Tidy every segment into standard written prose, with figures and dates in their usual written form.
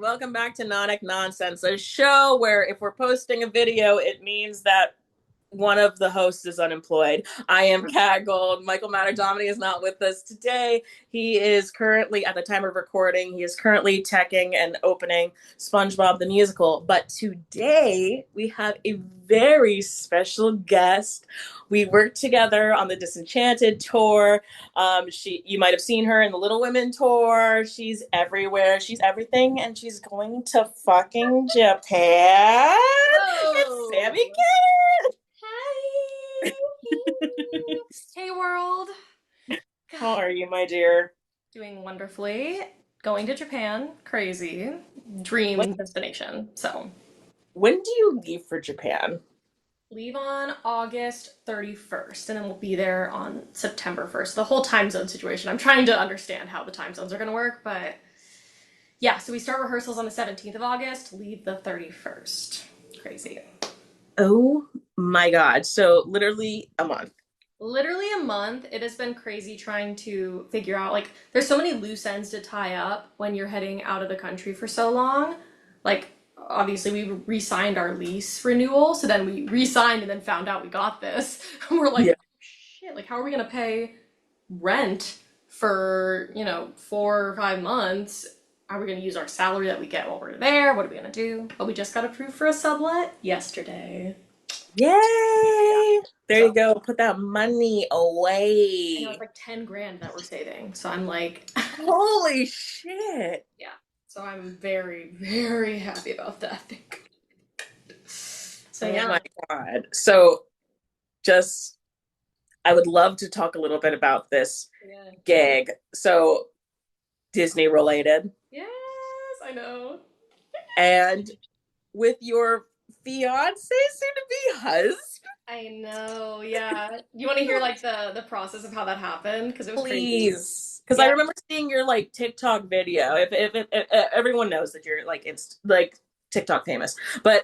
welcome back to Nonic Nonsense, a show where if we're posting a video, it means that one of the hosts is unemployed. I am Kat Gold. Michael Matterdomini is not with us today. He is currently, at the time of recording, he is currently teching and opening SpongeBob the Musical. But today we have a very special guest. We worked together on the Disenchanted tour. You might have seen her in the Little Women tour. She's everywhere. She's everything, and she's going to fucking Japan. Whoa. It's Sami Kennett. Hi. Hey, world. How are you, my dear? Doing wonderfully. Going to Japan. Crazy. Dream destination. So, When do you leave for Japan? leave on August 31st, and then we'll be there on September 1st. The whole time zone situation. I'm trying to understand how the time zones are going to work, but yeah, so we start rehearsals on the 17th of August, leave the 31st. Crazy. Oh my God. So literally a month. Literally a month. It has been crazy trying to figure out, like, there's so many loose ends to tie up when you're heading out of the country for so long. Like, obviously, we re-signed our lease renewal, so then we re-signed and then found out we got this. And we're like, Yeah. shit, like, how are we gonna pay rent for, 4 or 5 months? Are we gonna use our salary that we get while we're there? What are we gonna do? But we just got approved for a sublet yesterday. Yay. There So you go. Put that money I know it's away. like 10 grand that we're saving. So I'm like, Holy shit. yeah. So I'm very, very happy about that. So Oh yeah. my God. So just, I would love to talk a little bit about this Yeah. gig. So Disney related. Yes, I know. And with your fiance, soon to be husband. I know. Yeah. You want to hear like the process of how that happened? Because it was crazy. Please, because I Yeah. remember seeing your like TikTok video. If everyone knows that you're like it's like TikTok famous, but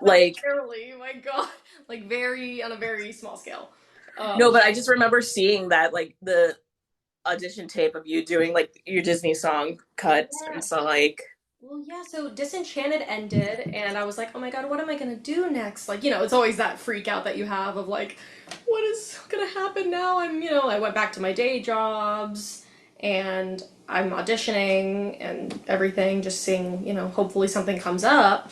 like Barely. My God. Like very on a very small scale. Um. no, but I just remember seeing that like the audition tape of you doing like your Disney song cuts, and Yeah. so like Well, yeah, so Disenchanted ended, and I was like, oh my God, what am I gonna do next? Like, it's always that freak out that you have of like, what is gonna happen now? I went back to my day jobs, and I'm auditioning and everything, just seeing, hopefully something comes up.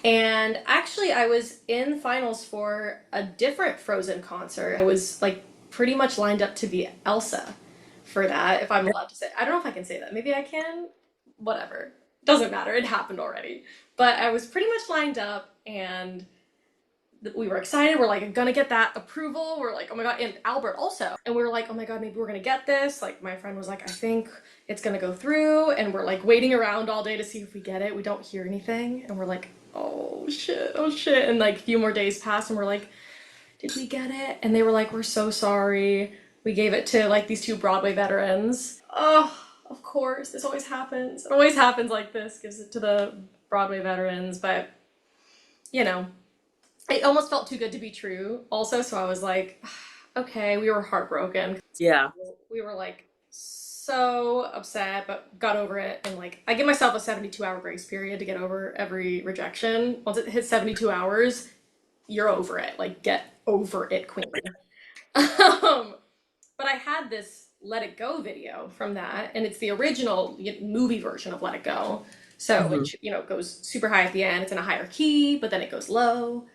And actually, I was in finals for a different Frozen concert. I was like pretty much lined up to be Elsa for that, if I'm allowed to say. I don't know if I can say that. Maybe I can. Whatever. Doesn't matter. It happened already. But I was pretty much lined up, and we were excited. We're like, gonna get that approval. We're like, oh my God. And Albert also. And we were like, oh my God, maybe we're gonna get this. Like, my friend was like, I think it's gonna go through. And we're like waiting around all day to see if we get it. We don't hear anything. And we're like, oh shit, oh shit. And like a few more days pass, and we're like, did we get it? And they were like, we're so sorry. We gave it to like these two Broadway veterans. Oh, of course. This always happens. It always happens like this. Gives it to the Broadway veterans. But, you know, it almost felt too good to be true also. So I was like, okay, we were heartbroken. yeah, We were like so upset, but got over it. And like, I give myself a 72-hour grace period to get over every rejection. Once it hits 72 hours, you're over it. Like, get over it, queen. But I had this Let It Go video from that, and it's the original movie version of Let It Go. So, mm-hmm. which, goes super high at the end. It's in a higher key, but then it goes low.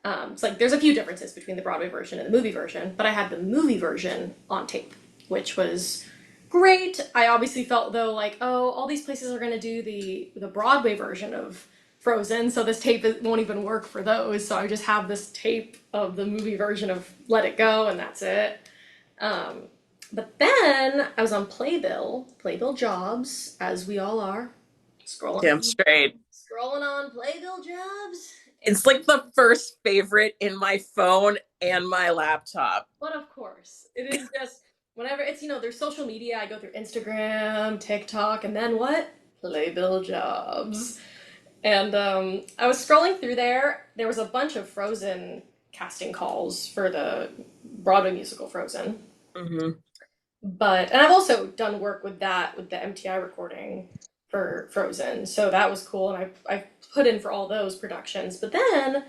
It's like there's a few differences between the Broadway version and the movie version, but I had the movie version on tape, which was great. I obviously felt though like, oh, all these places are going to do the Broadway version of Frozen, so this tape won't even work for those. So I just have this tape of the movie version of Let It Go, and that's it. Um, but then I was on Playbill Jobs, as we all are, Damn scrolling, straight. scrolling on Playbill Jobs. It's like the first favorite in my phone and my laptop. But of course, it is just whenever it's, there's social media, I go through Instagram, TikTok, and then what? Playbill Jobs. And I was scrolling through there. There was a bunch of Frozen casting calls for the Broadway musical Frozen. Mm-hmm. And I've also done work with that, with the MTI recording for Frozen. So that was cool, and I put in for all those productions. But then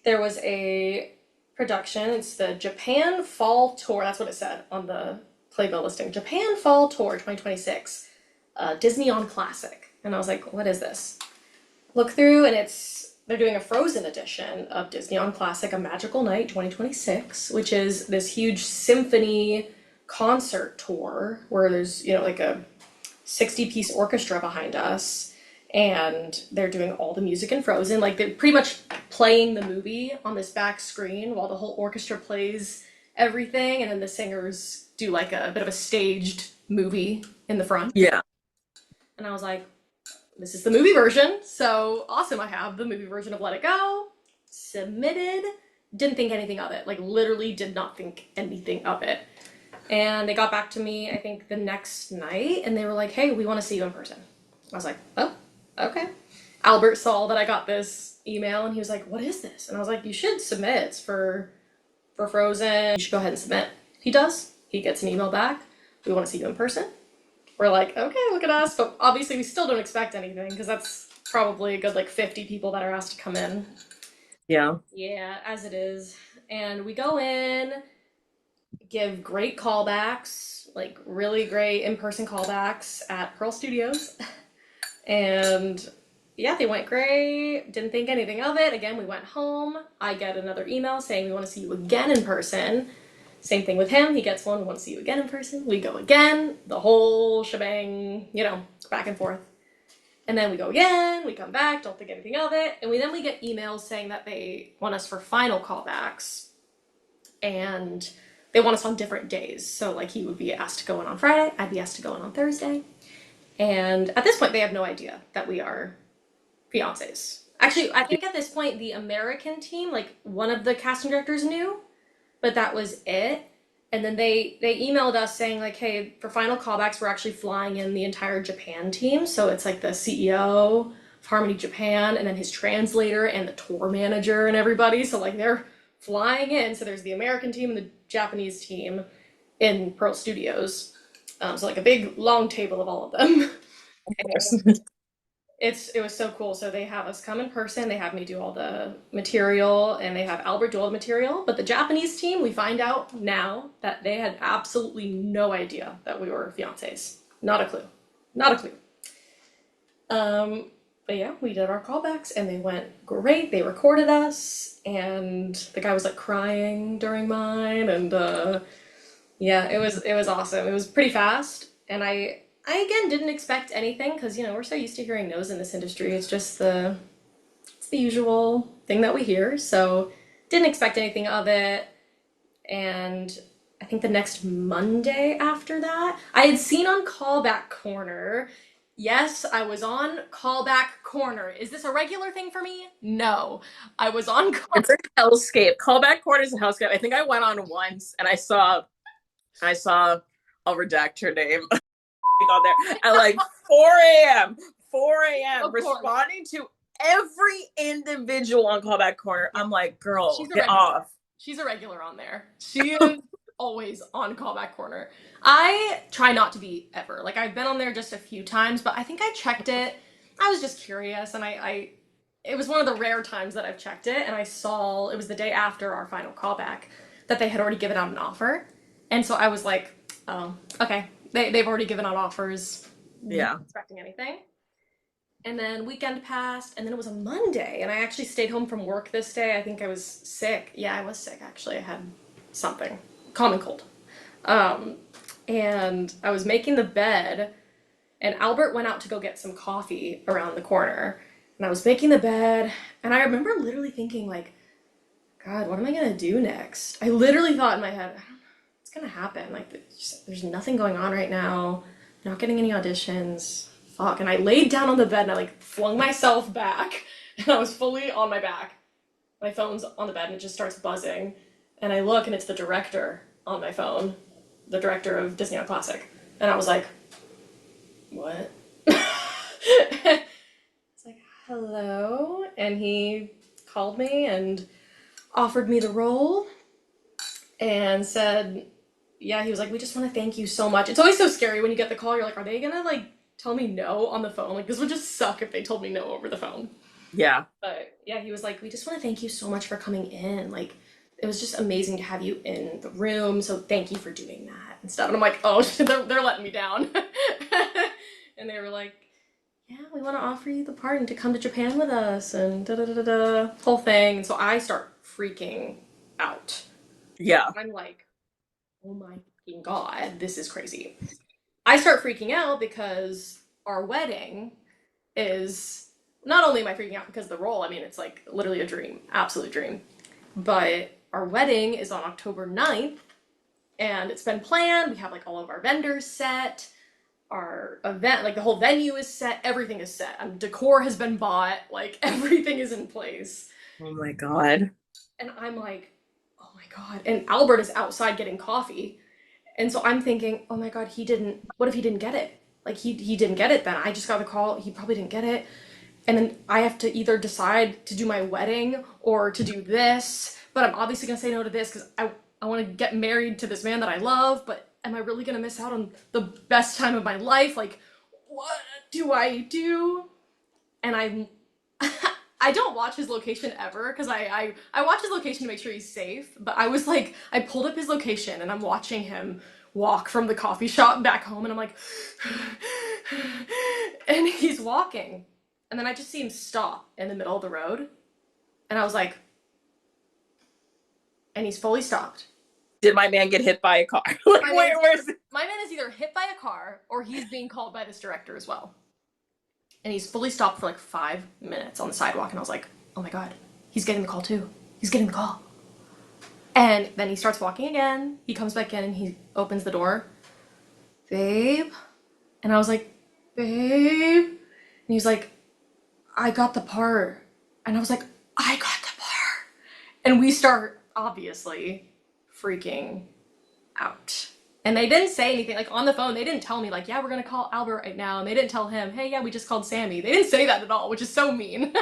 there was a production. It's the Japan Fall Tour. That's what it said on the playbill listing. Japan Fall Tour 2026, Disney on Classic. And I was like, what is this? Look through, and they're doing a Frozen edition of Disney on Classic, A Magical Night 2026, which is this huge symphony concert tour where there's, like a 60-piece orchestra behind us, and they're doing all the music in Frozen. Like, they're pretty much playing the movie on this back screen while the whole orchestra plays everything, and then the singers do like a bit of a staged movie in the front. Yeah. And I was like, this is the movie version, so awesome. I have the movie version of Let It Go. Submitted. Didn't think anything of it. Like, literally did not think anything of it. And they got back to me, I think, the next night, and they were like, hey, we want to see you in person. I was like, oh, okay. Albert saw that I got this email, and he was like, what is this? And I was like, you should submit. It's for Frozen. You should go ahead and submit. He does. He gets an email back. We want to see you in person. We're like, okay, look at us. But obviously, we still don't expect anything, because that's probably a good, 50 people that are asked to come in. Yeah. Yeah, as it is. And we go in, give great callbacks, really great in-person callbacks at Pearl Studios. And yeah, they went great. Didn't think anything of it. Again, we went home. I get another email saying we want to see you again in person. Same thing with him. He gets one, we want to see you again in person. We go again. The whole shebang, back and forth. And then we go again, we come back, don't think anything of it. And we get emails saying that they want us for final callbacks. And they want us on different days. So he would be asked to go in on Friday, I'd be asked to go in on Thursday. And at this point, they have no idea that we are fiancés. Actually, I think at this point, the American team, one of the casting directors knew, but that was it. And then they emailed us saying, hey, for final callbacks, we're actually flying in the entire Japan team. So it's the CEO of Harmony Japan, and then his translator and the tour manager and everybody. So they're flying in. So there's the American team and the Japanese team in Pearl Studios. So a big long table of all of them. It was so cool. So they have us come in person, they have me do all the material, and they have Albert do all the material. But the Japanese team, we find out now that they had absolutely no idea that we were fiancés. Not a clue. Not a clue. But yeah, we did our callbacks and they went great. They recorded us, and the guy was crying during mine, and yeah, it was awesome. It was pretty fast, and I again didn't expect anything, because we're so used to hearing no's in this industry. It's the usual thing that we hear. So didn't expect anything of it. And I think the next Monday after that, I had seen on Callback Corner. Yes, I was on Callback Corner. Is this a regular thing for me? No. I was on It's a hellscape. Callback Corner's a hellscape. I think I went on once and I saw I'll redact her name on there at 4 a.m. 4 a.m. responding to every individual on Callback Corner. I'm like, girl, get off. She's a regular on there. She is always on Callback Corner. I try not to be ever. I've been on there just a few times, but I think I checked it. I was just curious, and it was one of the rare times that I've checked it, and I saw it was the day after our final callback that they had already given out an offer. And so I was like, oh, okay. They've already given out offers. Yeah. Not expecting anything. And then weekend passed, and then it was a Monday, and I actually stayed home from work this day. I think I was sick. Yeah, I was sick, actually. I had something. Common cold. And I was making the bed, and Albert went out to go get some coffee around the corner. And I was making the bed, and I remember literally thinking, God, what am I going to do next? I literally thought in my head, I don't know what's going to happen. There's nothing going on right now. I'm not getting any auditions. Fuck. And I laid down on the bed, and I flung myself back, and I was fully on my back. My phone's on the bed, and it just starts buzzing. And I look, and it's the director on my phone, the director of Disney on Classic. And I was like, what? It's hello? And he called me and offered me the role and said, yeah, he was like, we just want to thank you so much. It's always so scary when you get the call. You're like, are they gonna tell me no on the phone. Like, this would just suck if they told me no over the phone. Yeah. But yeah, he was like, we just want to thank you so much for coming in. Like, it was just amazing to have you in the room. So thank you for doing that and stuff. And I'm like, oh, they're letting me down. And they were like, yeah, we want to offer you the part and to come to Japan with us and da da da da da, whole thing. And so I start freaking out. Yeah. I'm like, oh my fucking God, this is crazy. I start freaking out because our wedding is not only am I freaking out because of the role, I mean, it's like literally a dream, absolute dream. But our wedding is on October 9th and it's been planned. We have like all of our vendors set. Our event, like the whole venue is set, everything is set. Decor has been bought, like everything is in place. Oh my God. And I'm like, oh my God. And Albert is outside getting coffee. And so I'm thinking, oh my God, what if he didn't get it? Like he didn't get it then. I just got the call, he probably didn't get it. And then I have to either decide to do my wedding or to do this. But I'm obviously gonna say no to this because I want to get married to this man that I love, but am I really gonna miss out on the best time of my life? Like, what do I do? And I don't watch his location ever because I watch his location to make sure he's safe. But I was like, I pulled up his location and I'm watching him walk from the coffee shop back home, and I'm like, and he's walking, and then I just see him stop in the middle of the road, and I was like, and he's fully stopped. Did my man get hit by a car? Like, where's it? My man is either hit by a car or he's being called by this director as well. And he's fully stopped for like 5 minutes on the sidewalk, and I was like, oh my God, he's getting the call too. He's getting the call. And then he starts walking again. He comes back in and he opens the door. Babe? And I was like, babe? And he's like, I got the part. And I was like, I got the part. And we start, obviously, freaking out. And they didn't say anything, like on the phone, they didn't tell me, like, yeah, we're gonna call Albert right now. And they didn't tell him, hey, yeah, we just called Sammy. They didn't say that at all, which is so mean.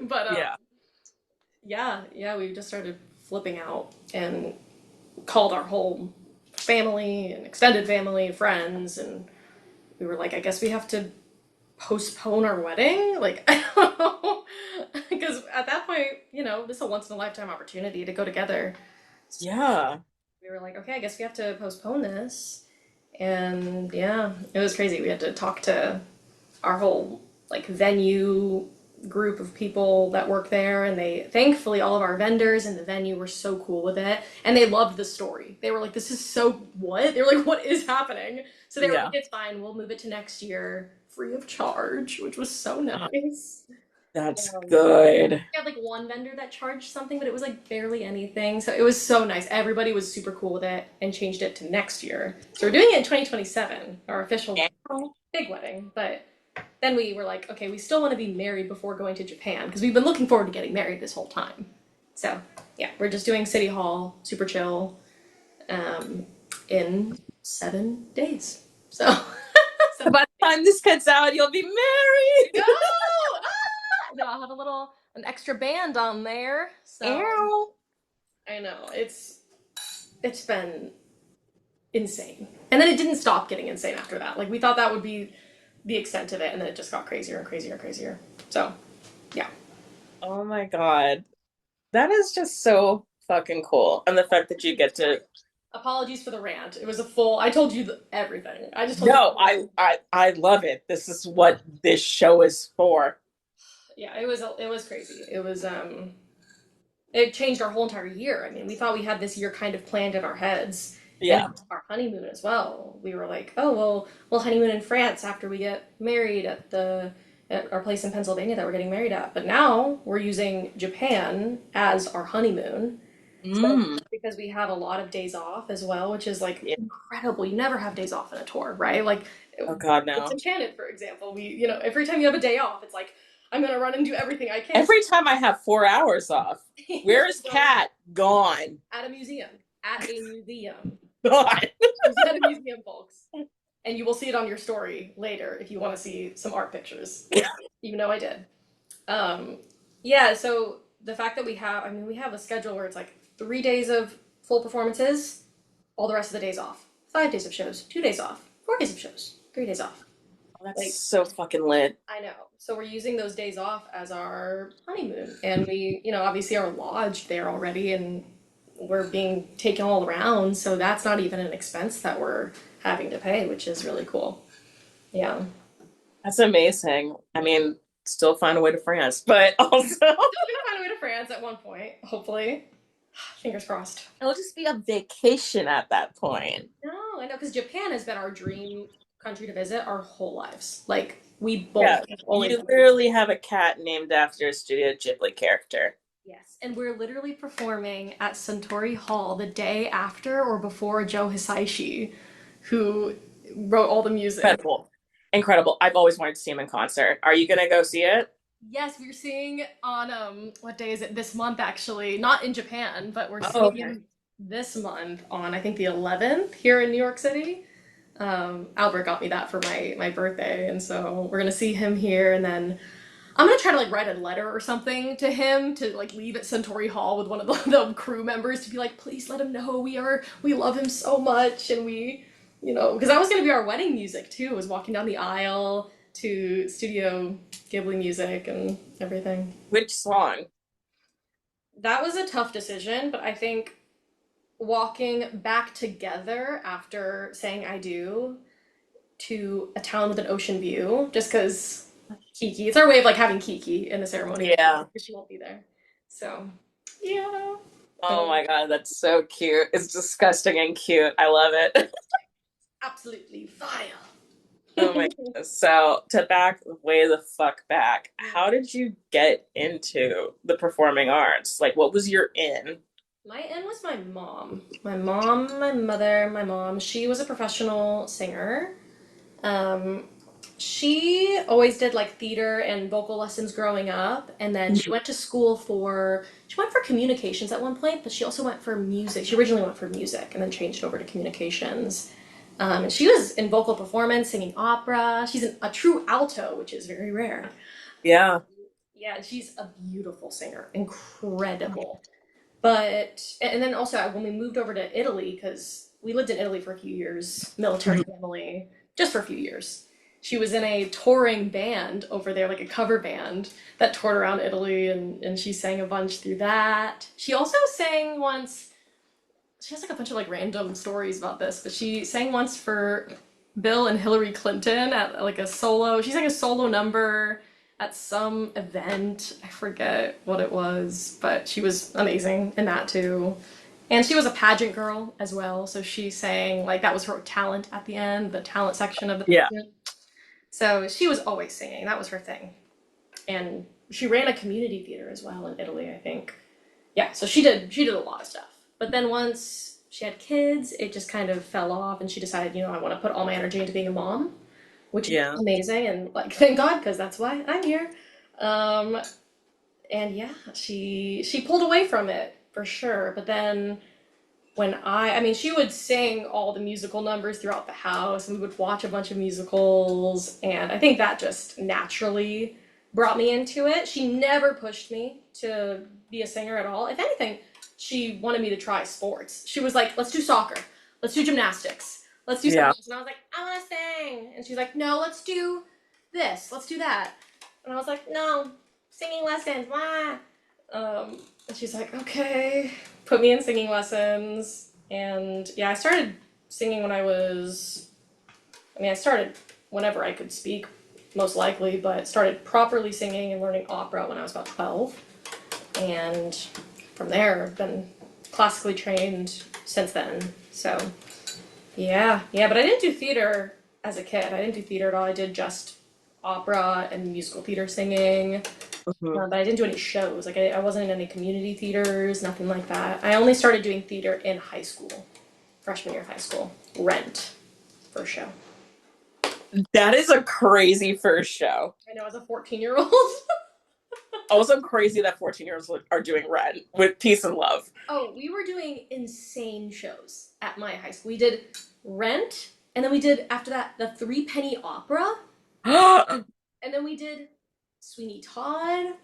But Yeah. yeah, we just started flipping out and called our whole family and extended family, friends, and we were like, I guess we have to postpone our wedding? Like, I don't know. Because at that point, this is a once in a lifetime opportunity to go together. Yeah. We were like, okay, I guess we have to postpone this. And yeah, it was crazy. We had to talk to our whole like venue group of people that work there, and they thankfully all of our vendors and the venue were so cool with it, and they loved the story. They were like, this is so what? They were like, what is happening? So they were Yeah. like, it's fine, we'll move it to next year free of charge, which was so nice. That's We good. had like one vendor that charged something, but it was like barely anything. So it was so nice. Everybody was super cool with it and changed it to next year. So we're doing it in 2027, our official Yeah. big wedding. But then we were like, okay, we still want to be married before going to Japan because we've been looking forward to getting married this whole time. So yeah, we're just doing City Hall, super chill, in 7 days. So, So by the time this cuts out, you'll be married. no! Ah! No, I'll have an extra band on there. So Ow. I know it's been insane, and then it didn't stop getting insane after that. Like we thought that would be the extent of it, and then it just got crazier and crazier and crazier. So yeah. Oh my God. That is just so fucking cool. And the fact that you get to Apologies for the rant. It was a full. I told you everything. I just told no, you. I love it. This is what this show is for. Yeah, it was crazy. It changed our whole entire year. I mean, we thought we had this year kind of planned in our heads, and Yeah. our honeymoon as well. We were like, oh well, we'll honeymoon in France after we get married at our place in Pennsylvania that we're getting married at. But now we're using Japan as our honeymoon. So, Mm. because we have a lot of days off as well, which is like Yeah. incredible. You never have days off in a tour, right? Like Oh God, it's no. Enchanted, for example. Every time you have a day off, it's like I'm gonna run and do everything I can. Every time I have 4 hours off, where is Kat? Gone. At a museum. At a museum. Gone. She's at a museum, folks. And you will see it on your story later if you want to see some art pictures. Even though I did. Yeah, so the fact that we have a schedule where it's like 3 days of full performances, all the rest of the days off. 5 days of shows, 2 days off, 4 days of shows, 3 days off. Oh, that's Like, so fucking lit. I know. So we're using those days off as our honeymoon. And we, obviously are lodged there already and we're being taken all around. So that's not even an expense that we're having to pay, which is really cool. Yeah. That's amazing. I mean, still find a way to France, but also Still gonna find a way to France at one point, hopefully. Fingers crossed. it'll just be a vacation at that point. No, I know, because Japan has been our dream country to visit our whole lives. Like, we Yeah, both have always you wanted. literally have a cat named after a Studio Ghibli character. Yes, and we're literally performing at Suntory Hall the day after or before Joe Hisaishi, who wrote all the music. Incredible. Incredible. I've always wanted to see him in concert. Are you gonna go see it? Yes, we're seeing on what day is it? This month actually. Not in Japan, but we're Oh, seeing okay. him this month on I think the 11th here in New York City. Albert got me that for my birthday, and so we're gonna see him here, and then I'm gonna try to like write a letter or something to him to like leave at Suntory Hall with one of the crew members to be like, please let him know we love him so much, and because that was gonna be our wedding music too. Was walking down the aisle to Studio Ghibli music and everything. Which song? That was a tough decision, but I think walking back together after saying I do to a town with an ocean view, just because Kiki. It's our way of like having Kiki in the ceremony Yeah. because she won't be there. So yeah. Oh Um, my God, that's so cute. It's disgusting and cute. I love it. Absolutely vile. Oh my goodness. So to back way the fuck back, how did you get into the performing arts? Like what was your in? My in was my mom. My mom, my mother, my mom. She was a professional singer. Um, she always did like theater and vocal lessons growing up, and then she went for communications at one point, but she also went for music. She originally went for music and then changed over to communications. And she was in vocal performance, singing opera. She's a true alto, which is very rare. Yeah. Yeah, and she's a beautiful singer, incredible. But and then also when we moved over to Italy, because we lived in Italy for a few years, military family, just for a few years. She was in a touring band over there, like a cover band that toured around Italy, and she sang a bunch through that. She also sang once. She has like a bunch of like random stories about this, but she sang once for Bill and Hillary Clinton at like a solo. She sang a solo number at some event. I forget what it was, but she was amazing in that too. And she was a pageant girl as well, so she sang like that was her talent at the end, the talent section of the Yeah. pageant. So she was always singing. That was her thing. And she ran a community theater as well in Italy, I think. Yeah, so she did a lot of stuff. But then once she had kids, it just kind of fell off and she decided, I want to put all my energy into being a mom, which is Yeah. amazing and like thank God because that's why I'm here. Um and yeah, she pulled away from it for sure. But then when I mean she would sing all the musical numbers throughout the house and we would watch a bunch of musicals and I think that just naturally brought me into it. She never pushed me to be a singer at all. If anything, she wanted me to try sports. She was like, "Let's do soccer. Let's do gymnastics. Let's do something Yeah. else." And I was like, "I want to sing." And she's like, "No, let's do this. Let's do that." And I was like, "No, singing lessons. Why?" And she's like, "Okay." Put me in singing lessons. And yeah, I started singing when I started whenever I could speak, most likely, but started properly singing and learning opera when I was about 12. And from there, I've been classically trained since then. So, yeah, but I didn't do theater as a kid. I didn't do theater at all. I did just opera and musical theater singing. Mhm. But I didn't do any shows. Like, I wasn't in any community theaters, nothing like that. I only started doing theater in high school, freshman year of high school. Rent, first show. That is a crazy first show. I know, as a 14-year-old. Also crazy that 14-year-olds are doing Red with peace and love. Oh, we were doing insane shows at my high school. We did Rent, and then we did, after that, the Three Penny Opera, The and then we did Sweeney Todd.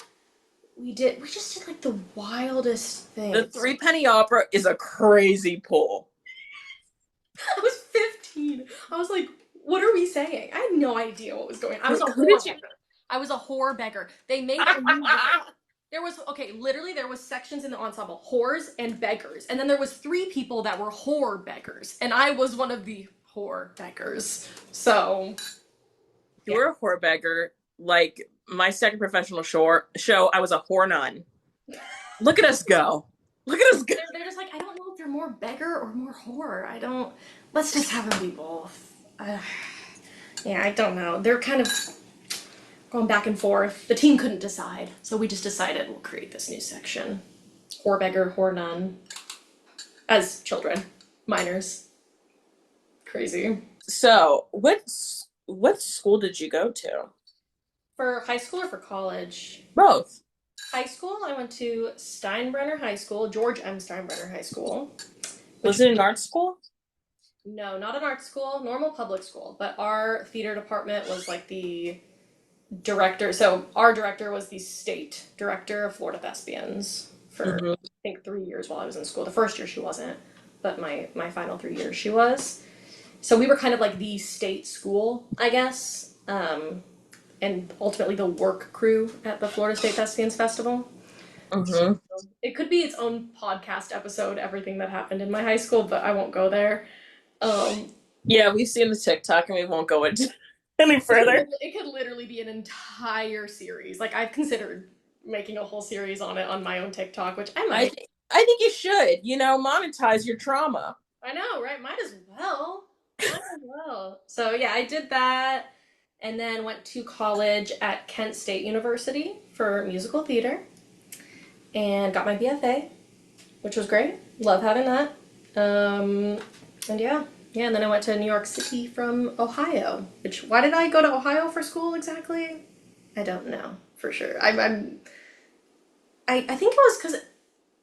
We just did like the wildest things. Three Penny Opera is a crazy pull. I was 15. I was like, What are we saying? I had no idea what was going on. I was a Who whore did you? beggar. I was a whore beggar. They made a new word. There was okay, literally there was sections in the ensemble, whores and beggars. And then there was three people that were whore beggars. And I was one of the whore beggars. So You yeah. were a whore beggar. Like my second professional show, I was a whore nun. Look at us go. Look at us go. They're just like, I don't know if they're more beggar or more whore. I don't let's just have them be both. Yeah, I don't know. They're kind of going back and forth. The team couldn't decide, so we just decided we'll create this new section. Whore beggar, whore nun. As children. Minors. Crazy. So, what school did you go to? For high school or for college? Both. High school, I went to Steinbrenner High School, George M. Steinbrenner High School, Was which it an art school? no, not an art school, normal public school, but our theater department was like the director. So our director was the state director of Florida Thespians for Hmm. I think 3 years while I was in school. The first year she wasn't, but my final 3 years she was. So we were kind of like the state school, I guess, and ultimately the work crew at the Florida State Thespians Festival. So Hmm. it could be its own podcast episode, everything that happened in my high school, but I won't go there. Um, Yeah, we've seen the TikTok, and we won't go into any it could, further. it could literally be an entire series. Like I've considered making a whole series on it on my own TikTok, which I I might. think I think you should. Monetize your trauma. I know, right? Might as well. Might as well. So yeah, I did that, and then went to college at Kent State University for musical theater, and got my BFA, which was great. Love having that. And yeah, and then I went to New York City from Ohio. Which why did I go to Ohio for school exactly? I don't know for sure. I think it was because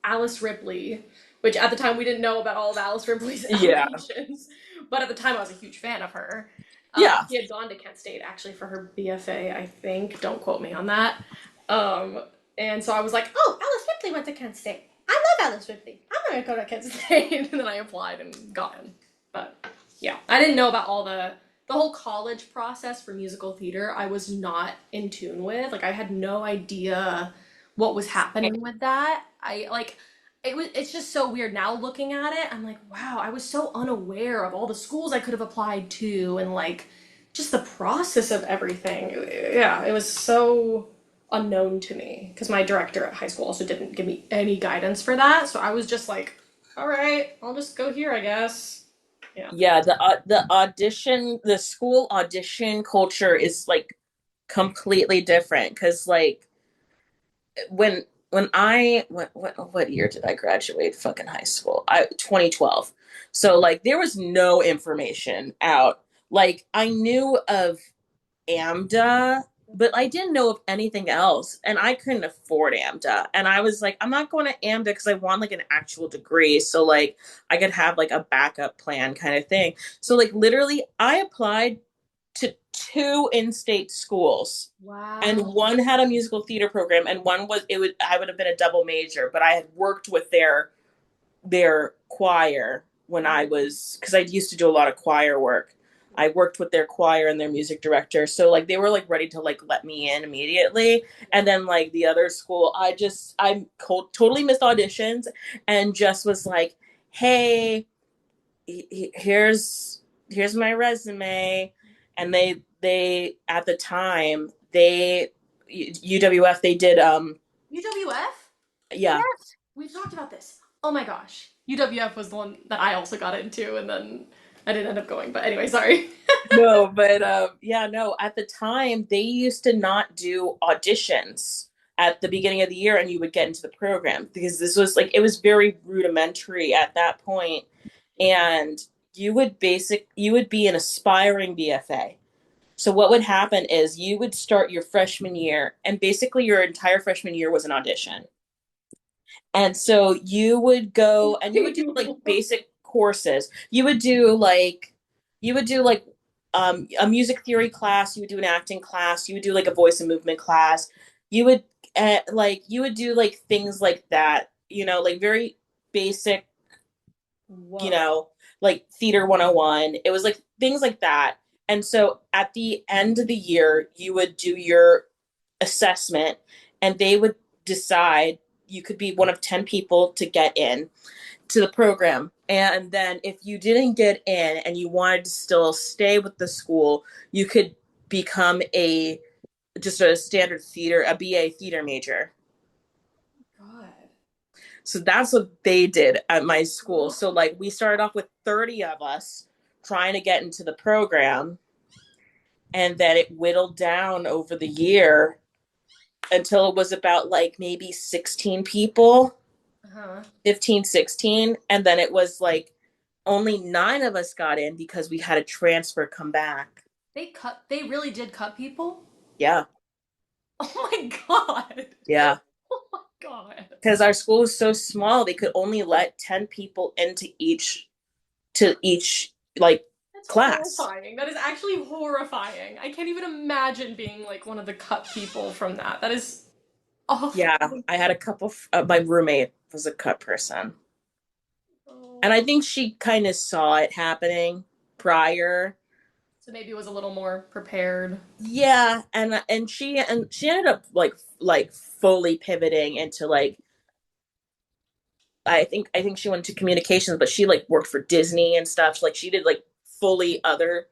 Alice Ripley, which at the time we didn't know about all of Alice Ripley's Yeah. allegations, but at the time I was a huge fan of her. Yeah. She had gone to Kent State actually for her BFA, I think. Don't quote me on that. Um, and so I was like, oh, Alice Ripley went to Kent State. I love Alice Ripley. I'm gonna go to Kent State, and then I applied and got in. But yeah, I didn't know about all the whole college process for musical theater. I was not in tune with. Like I had no idea what was happening with that. I like it's just so weird now looking at it. I'm like, wow, I was so unaware of all the schools I could have applied to and like just the process of everything. Yeah, it was so unknown to me because my director at high school also didn't give me any guidance for that. So I was just like, all right, I'll just go here, I guess. Yeah. Yeah, the school audition culture is like completely different because like when I what year did I graduate fucking high school? 2012. So like there was no information out. Like I knew of AMDA, but I didn't know of anything else, and I couldn't afford AMDA. And I was like, I'm not going to AMDA because I want like an actual degree, so like I could have like a backup plan kind of thing. So like literally, I applied to two in-state schools, and Wow. one had a musical theater program, and one was it would I would have been a double major, but I had worked with their choir when I was because I used to do a lot of choir work. I worked with their choir and their music director. So like they were like ready to like let me in immediately. And then like the other school, totally missed auditions and just was like, "Hey, here's my resume." And they at the time, they UWF they did UWF? yeah. Yes. We've talked about this. Oh my gosh. UWF was the one that I also got into, and then I didn't end up going. But anyway, sorry. No, but yeah, no. At the time, they used to not do auditions at the beginning of the year, and you would get into the program because this was like it was very rudimentary at that point, and you would be an aspiring BFA. So what would happen is you would start your freshman year, and basically your entire freshman year was an audition. And so you would go and you would do like basic courses. You would do like a music theory class, you would do an acting class, you would do like a voice and movement class. You would you would do like things like that, like very basic, you Whoa. know, like theater 101. It was like things like that. And so at the end of the year, you would do your assessment and they would decide you could be one of 10 people to get in to the program. And then if you didn't get in and you wanted to still stay with the school, you could become a just a standard theater, a BA theater major. God. So that's what they did at my school. So like we started off with 30 of us trying to get into the program, and then it whittled down over the year until it was about like maybe 16 people, Uh-huh. 15, 16. And then it was like only 9 of us got in because we had a transfer come back. They really did cut people? Yeah. Oh my God. Yeah. Oh my God. Because our school was so small, they could only let 10 people into each like That's class. horrifying. That is actually horrifying. I can't even imagine being like one of the cut people from that. That is awful. Yeah, I had a couple. My roommate was a cut person, and I Oh. think she kind of saw it happening prior. So maybe it was a little more prepared. Yeah, and she ended up like fully pivoting into like I think she went to communications, but she like worked for Disney and stuff. Like she did like fully other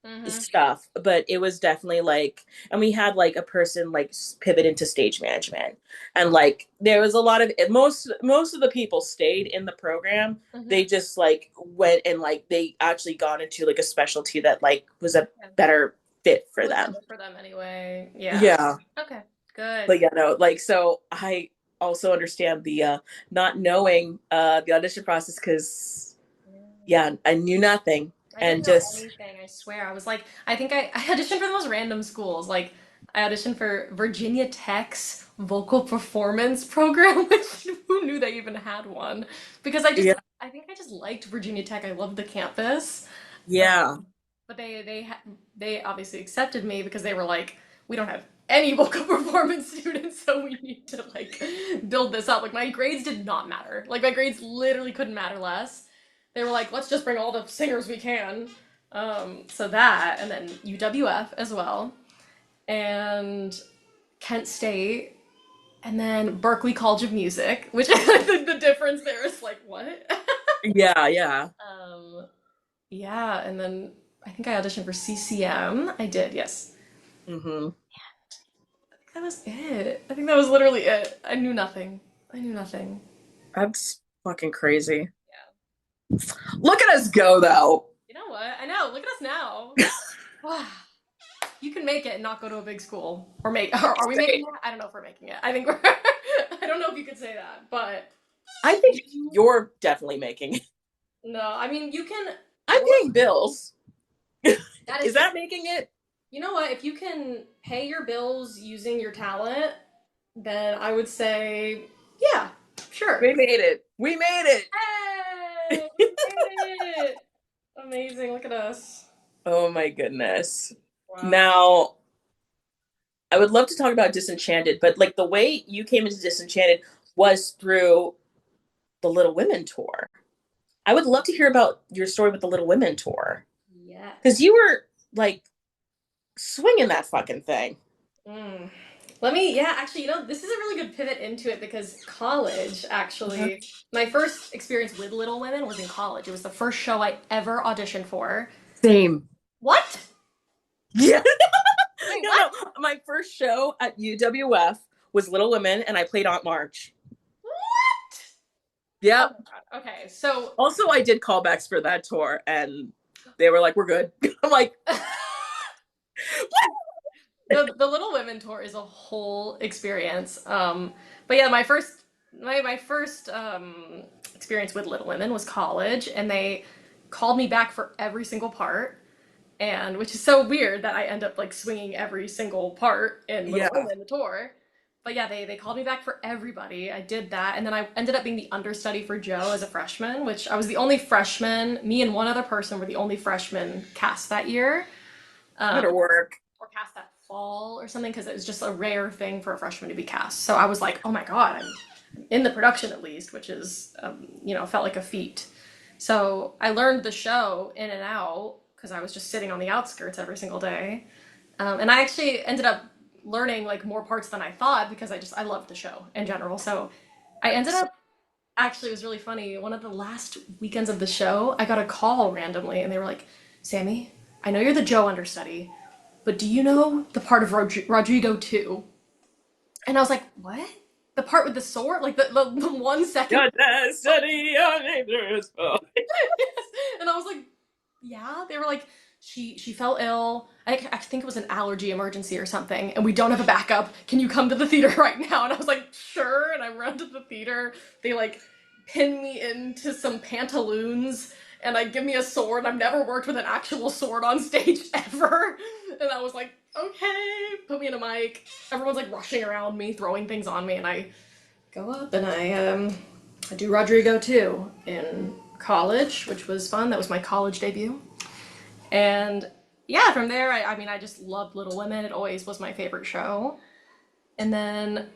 Mm-hmm. stuff, but it was definitely like, and we had like a person like pivot into stage management, and like there was a lot of most of the people stayed in the program. Mm-hmm. They just like went and like they actually got into like a specialty that like was a Okay. better fit It for was them. better for them anyway. Yeah. Yeah, Okay. Good. but yeah, no, like so I also understand the not knowing the audition process because Yeah. yeah, I knew nothing I didn't and know just anything, I swear. I was like, I think I auditioned for the most random schools. Like, I auditioned for Virginia Tech's vocal performance program, which who knew they even had one? Because yeah, I think I just liked Virginia Tech. I loved the campus. yeah, But they obviously accepted me because they were like, we don't have any vocal performance students, so we need to like build this up. Like my grades did not matter. Like my grades literally couldn't matter less. They were like, let's just bring all the singers we can. So that, and then UWF as well, and Kent State, and then Berklee College of Music, which the difference there is like what? yeah, yeah. um, yeah, and then I think I auditioned for CCM. I did, yes. Hmm. I think that was it. I think that was literally it. I knew nothing. I knew nothing. That's fucking crazy. Yeah. Look at us go, though. You know what? I know. Look at us now. Wow. You can make it and not go to a big school. Or make. Are we making Great. it? I don't know if we're making it. I think we're. I don't know if you could say that, but I think you're definitely making it. no. I mean, you can I'm work. paying bills. That is Is true. that making it? You know what? If you can pay your bills using your talent, then I would say, yeah, sure. We made it. We made Hey, we it. made it! Amazing. Look at us. Oh my goodness. Wow. Now, I would love to talk about Disenchanted, but like the way you came into Disenchanted was through the Little Women tour. I would love to hear about your story with the Little Women tour because Yes. you were like swinging that fucking thing. Mm. Let me, yeah, actually, this is a really good pivot into it because college, Uh-huh. actually, my first experience with Little Women was in college. It was the first show I ever auditioned for. Same. What? Yeah. Wait, No, what? no. My first show at UWF was Little Women, and I played Aunt March. What? Oh Yep. my God. Okay, so Also, I did callbacks for that tour, and they were like, "We're good." I'm like, the Little Women tour is a whole experience. But yeah, my first experience with Little Women was college, and they called me back for every single part, and which is so weird that I end up like swinging every single part in Little "Yeah, Women the tour. But yeah, they called me back for everybody. I did that, and then I ended up being the understudy for Joe as a freshman, which I was the only freshman. Me and one other person were the only freshmen cast that year. Um, better work." or cast that fall or something because it was just a rare thing for a freshman to be cast. So I was like, oh my god, I'm in the production at least, which is felt like a feat. So I learned the show in and out because I was just sitting on the outskirts every single day. And I actually ended up learning like more parts than I thought because I loved the show in general. So I ended up actually, it was really funny. One of the last weekends of the show, I got a call randomly, and they were like, "Sammy, I know you're the Joe understudy, but do you know the part of Rodrigo too?" And I was like, "What? The part with the sword? Like the 1 second?" Your destiny, your nature is for. Yes. And I was like, "Yeah." They were like, she fell ill. I think it was an allergy emergency or something, and we don't have a backup. Can you come to the theater right now? And I was like, "Sure." And I run to the theater. They like pin me into some pantaloons and I give me a sword. I've never worked with an actual sword on stage ever. And I was like, "Okay." Put me in a mic. Everyone's like rushing around me, throwing things on me, and I go up and I do Rodrigo too in college, which was fun. That was my college debut. And yeah, from there, I mean, I just loved Little Women. It always was my favorite show. And then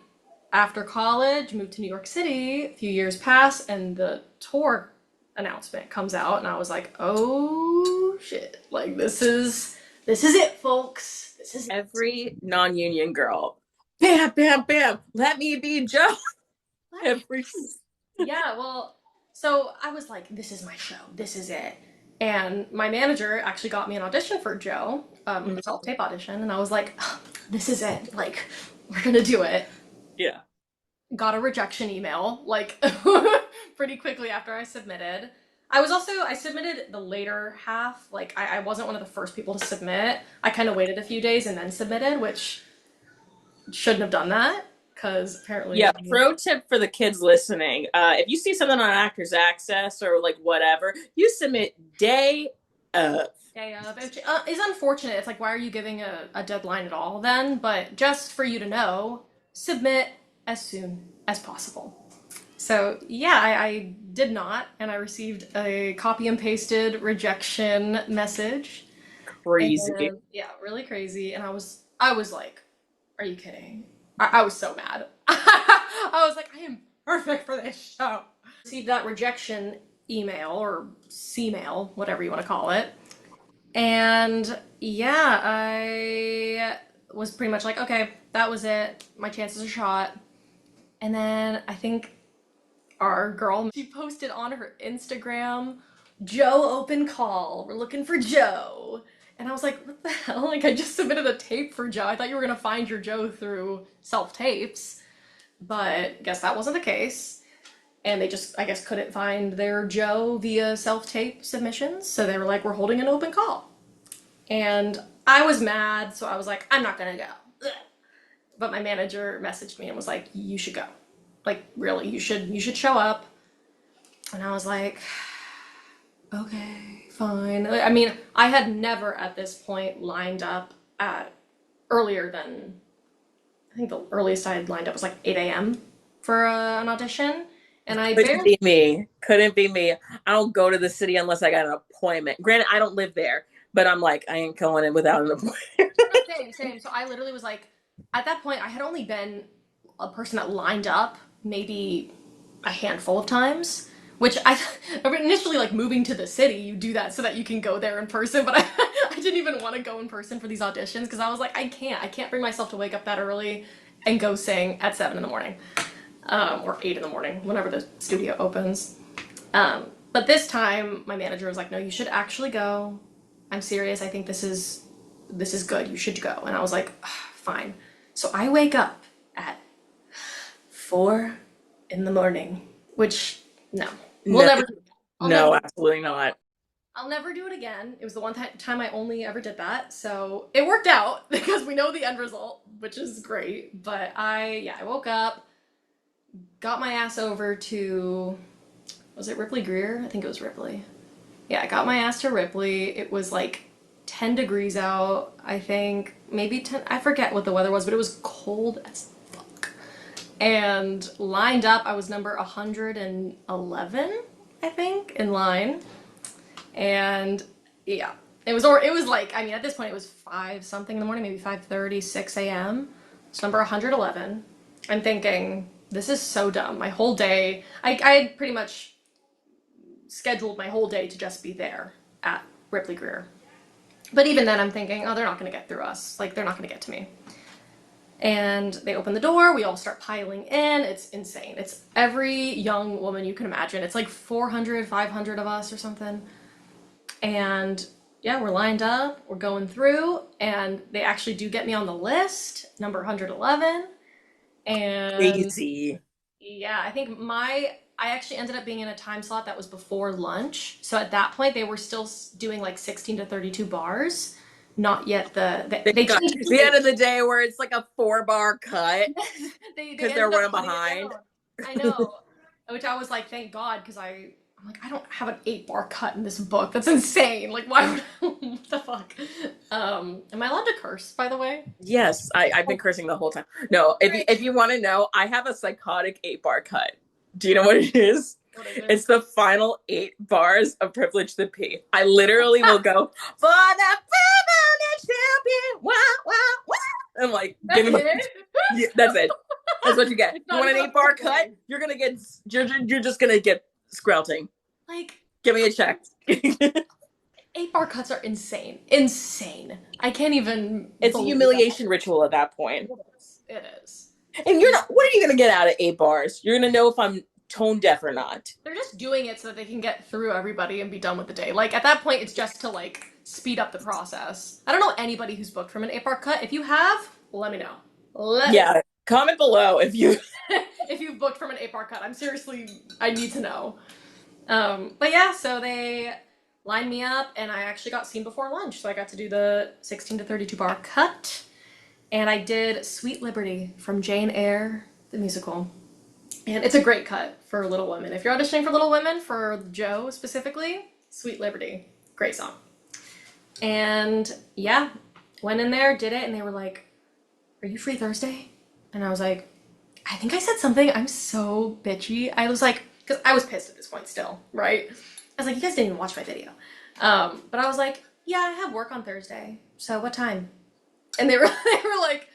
after college, moved to New York City. A few years pass, and the tour announcement comes out, and I was like, "Oh shit! Like this is it, folks. This is it." Every non-union girl. Bam, bam, bam. Let me be Joe. Every. Yeah, well, so I was like, "This is my show. This is it." And my manager actually got me an audition for Joe, self tape audition, and I was like, "Oh, this is it. Like, we're gonna do it." Yeah. Got a rejection email like pretty quickly after I submitted. I submitted the later half. Like I wasn't one of the first people to submit. I kind of waited a few days and then submitted, which shouldn't have done that because Yeah, apparently pro tip for the kids listening. If you see something on Actors Access or like whatever, you submit day of. day of is unfortunate. It's like, why are you giving a deadline at all then? But just for you to know, submit as soon as possible. So yeah, I did not, and I received a copy and pasted rejection message. Crazy. And yeah, really crazy. And I was like, "Are you kidding?" I was so mad. I was like, "I am perfect for this show." Received that rejection email or C-mail, whatever you want to call it. And yeah, I was pretty much like, "Okay, that was it. My chances are shot." And then I think our girl, she posted on her Instagram, "Joe open call. We're looking for Joe." And I was like, "What the hell? Like, I just submitted a tape for Joe. I thought you were gonna find your Joe through self tapes." But guess that wasn't the case. And they just, I guess, couldn't find their Joe via self tape submissions. So they were like, "We're holding an open call." And I was mad. So I was like, "I'm not gonna go." But my manager messaged me and was like, "You should go. Like, really, you should show up." And I was like, "Okay, fine." I mean, I had never at this point lined up at earlier than, I think the earliest I had lined up was like 8 a.m. for an audition. And I Couldn't barely, be me. Couldn't be me. I don't go to the city unless I got an appointment. Granted, I don't live there, but I'm like, I ain't going in without an appointment. no, same, same. So I literally was like, at that point, I had only been a person that lined up maybe a handful of times. Which I initially like moving to the city, you do that so that you can go there in person. But I didn't even want to go in person for these auditions because I was like, I can't bring myself to wake up that early and go sing at 7 in the morning, or 8 in the morning, whenever the studio opens. But this time, my manager was like, "No, you should actually go. I'm serious. I think this is good. You should go." And I was like, "Fine." So I wake up at 4 in the morning, which no, we'll No, never. I'll never. no, absolutely not. I'll never do it again. It was the one time I only ever did that, so it worked out because we know the end result, which is great. But I woke up, got my ass over to, was it Ripley Greer? I think it was Ripley. Yeah, I got my ass to Ripley. It was like 10 degrees out, I think. Maybe 10, I forget what the weather was, but it was cold as fuck. And lined up, I was number 111, I think, in line. And yeah, it was like, I mean, at this point it was 5 something in the morning, maybe 5:30, 6 a.m. It's number 111. I'm thinking, this is so dumb. My whole day, I had pretty much scheduled my whole day to just be there at Ripley Greer. But even then, I'm thinking, oh, they're not going to get through us. Like, they're not going to get to me. And they open the door. We all start piling in. It's insane. It's every young woman you can imagine. It's like 400, 500 of us or something. And yeah, we're lined up. We're going through. And they actually do get me on the list, number 111. And Crazy. yeah, I think I actually ended up being in a time slot that was before lunch. So at that point, they were still doing like 16 to 32 bars. Not yet Thank they God. changed The end of the day where it's like a 4 bar cut they because they're ended up running cutting it behind. down. I know, which I was like, thank God, because I'm like, I don't have an 8 bar cut in this book. That's insane. Like, why would what the fuck? Am I allowed to curse, by the way? Yes, I've been Oh, cursing the whole time. No, great. if you want to know, I have a psychotic 8 bar cut. Do you know what it is? What is it? It's the final 8 bars of Privilege the P. I literally will go for the privilege to be wow wow wow. I'm like, give That's me my. it. Yeah, that's it. That's what you get. It's You not want an even a 8 bar full cut? line. You're just gonna get scrouting. Like, Give me a check. 8 bar cuts are insane. Insane. I can't even It's a believe that. humiliation ritual at that point. It is. It is. And you're not. What are you gonna get out of 8 bars? You're gonna know if I'm tone deaf or not. They're just doing it so that they can get through everybody and be done with the day. Like at that point, it's just to like speed up the process. I don't know anybody who's booked from an 8 bar cut. If you have, let me know. Let me Yeah. Comment below if you. if you've booked from an 8 bar cut. I'm seriously, I need to know. But yeah, so they lined me up, and I actually got seen before lunch, so I got to do the 16 to 32 bar cut, and I did Sweet Liberty from Jane Eyre, the musical. And it's a great cut for Little Women. If you're auditioning for Little Women, for Joe specifically, Sweet Liberty. Great song. And yeah, went in there, did it, and they were like, are you free Thursday? And I was like, I think I said something. I'm so bitchy. I was like, because I was pissed at this point still, right? I was like, you guys didn't even watch my video. But I was like, yeah, I have work on Thursday. So what time? And they were they were like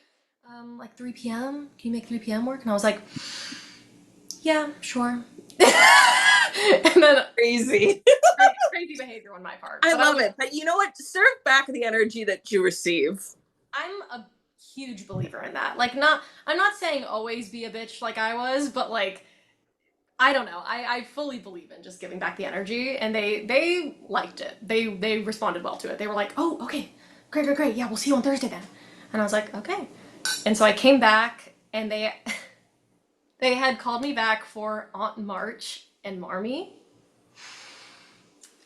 3 p.m. Can you make 3 p.m. work? And I was like, yeah, sure. And then Crazy. crazy behavior on my part. I But love it. But you know what? Serve back the energy that you receive. I'm a huge believer in that. Like, not I'm not saying always be a bitch like I was, but like I don't know. I fully believe in just giving back the energy, and they liked it. They responded well to it. They were like, oh, okay, great, great, great. Yeah, we'll see you on Thursday then. And I was like, okay. And so I came back, and they had called me back for Aunt March and Marmy,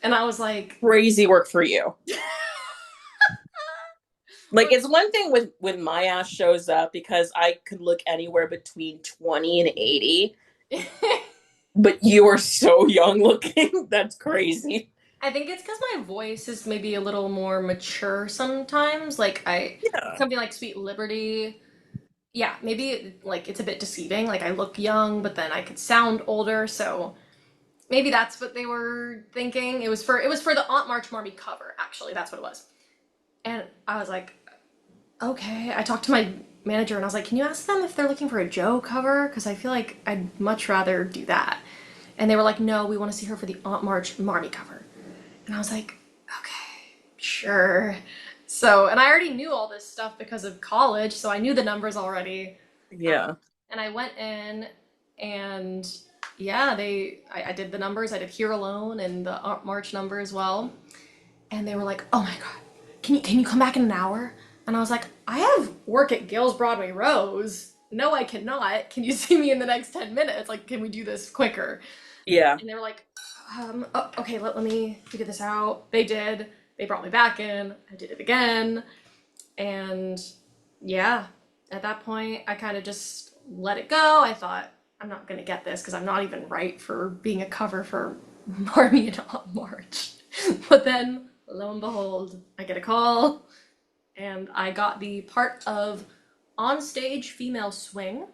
and I was like, Crazy work for you. Like it's one thing when my ass shows up because I could look anywhere between 20 and 80, but you are so young looking. That's crazy. I think it's because my voice is maybe a little more mature sometimes. Like Yeah. something like Sweet Liberty. Yeah, maybe like it's a bit deceiving. Like I look young, but then I could sound older. So maybe that's what they were thinking. It was for the Aunt March Marmy cover. Actually, that's what it was. And I was like, okay. I talked to my manager and I was like, can you ask them if they're looking for a Joe cover? Because I feel like I'd much rather do that. And they were like, no, we want to see her for the Aunt March Marmy cover. And I was like, okay, sure. So, and I already knew all this stuff because of college, so I knew the numbers already. Yeah. And I went in, and yeah, I did the numbers. I did Here Alone and the Aunt March number as well. And they were like, oh my God, can you come back in an hour? And I was like, I have work at Gales Broadway Rose. No, I cannot. Can you see me in the next 10 minutes? Like, can we do this quicker? Yeah. And they were like, oh, okay, let me figure this out. They did. They brought me back in. I did it again. And yeah, at that point, I kind of just let it go. I thought, I'm not going to get this because I'm not even right for being a cover for Marmy and Aunt March. But then, lo and behold, I get a call, and I got the part of onstage female swing,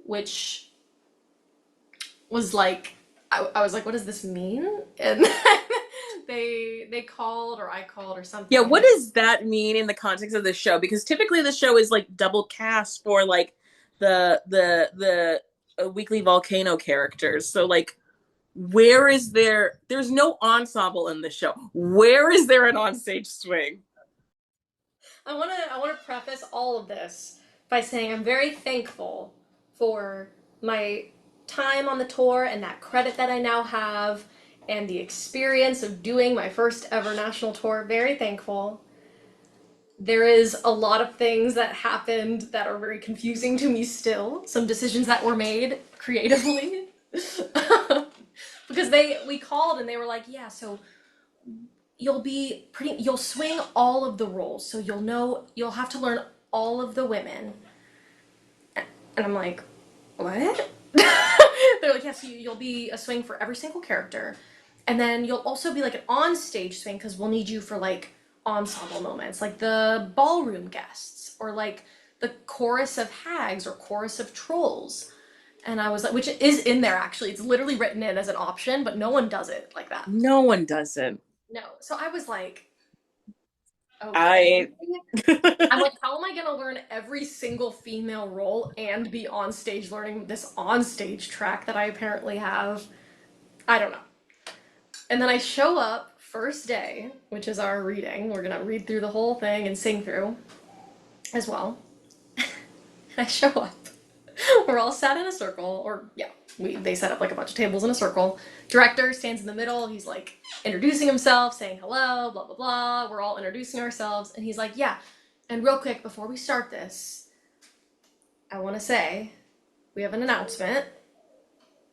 which was like, I was like, what does this mean? And they called, or I called or something. Yeah, what does that mean in the context of the show? Because typically the show is like double cast for like the weekly volcano characters. So like Where is there? There's no ensemble in the show. Where is there an onstage swing? I wanna preface all of this by saying I'm very thankful for my time on the tour and that credit that I now have and the experience of doing my first ever national tour. Very thankful. There is a lot of things that happened that are very confusing to me still. Some decisions that were made creatively. Because we called and they were like, yeah, so you'll swing all of the roles. So you'll have to learn all of the women. And I'm like, what? They're like, yes, you'll be a swing for every single character. And then you'll also be like an on-stage swing because we'll need you for like ensemble moments, like the ballroom guests or like the chorus of hags or chorus of trolls. And I was like, which is in there actually. It's literally written in as an option, but no one does it like that. No one does it. No. So I was like, okay. I I'm like, how am I gonna learn every single female role and be on stage learning this on stage track that I apparently have? I don't know. And then I show up first day, which is our reading. We're gonna read through the whole thing and sing through as well. I show up. We're all sat in a circle, or yeah, they set up like a bunch of tables in a circle. Director stands in the middle. He's like introducing himself, saying hello, blah blah blah. We're all introducing ourselves, and he's like, yeah. And real quick before we start this, I want to say we have an announcement.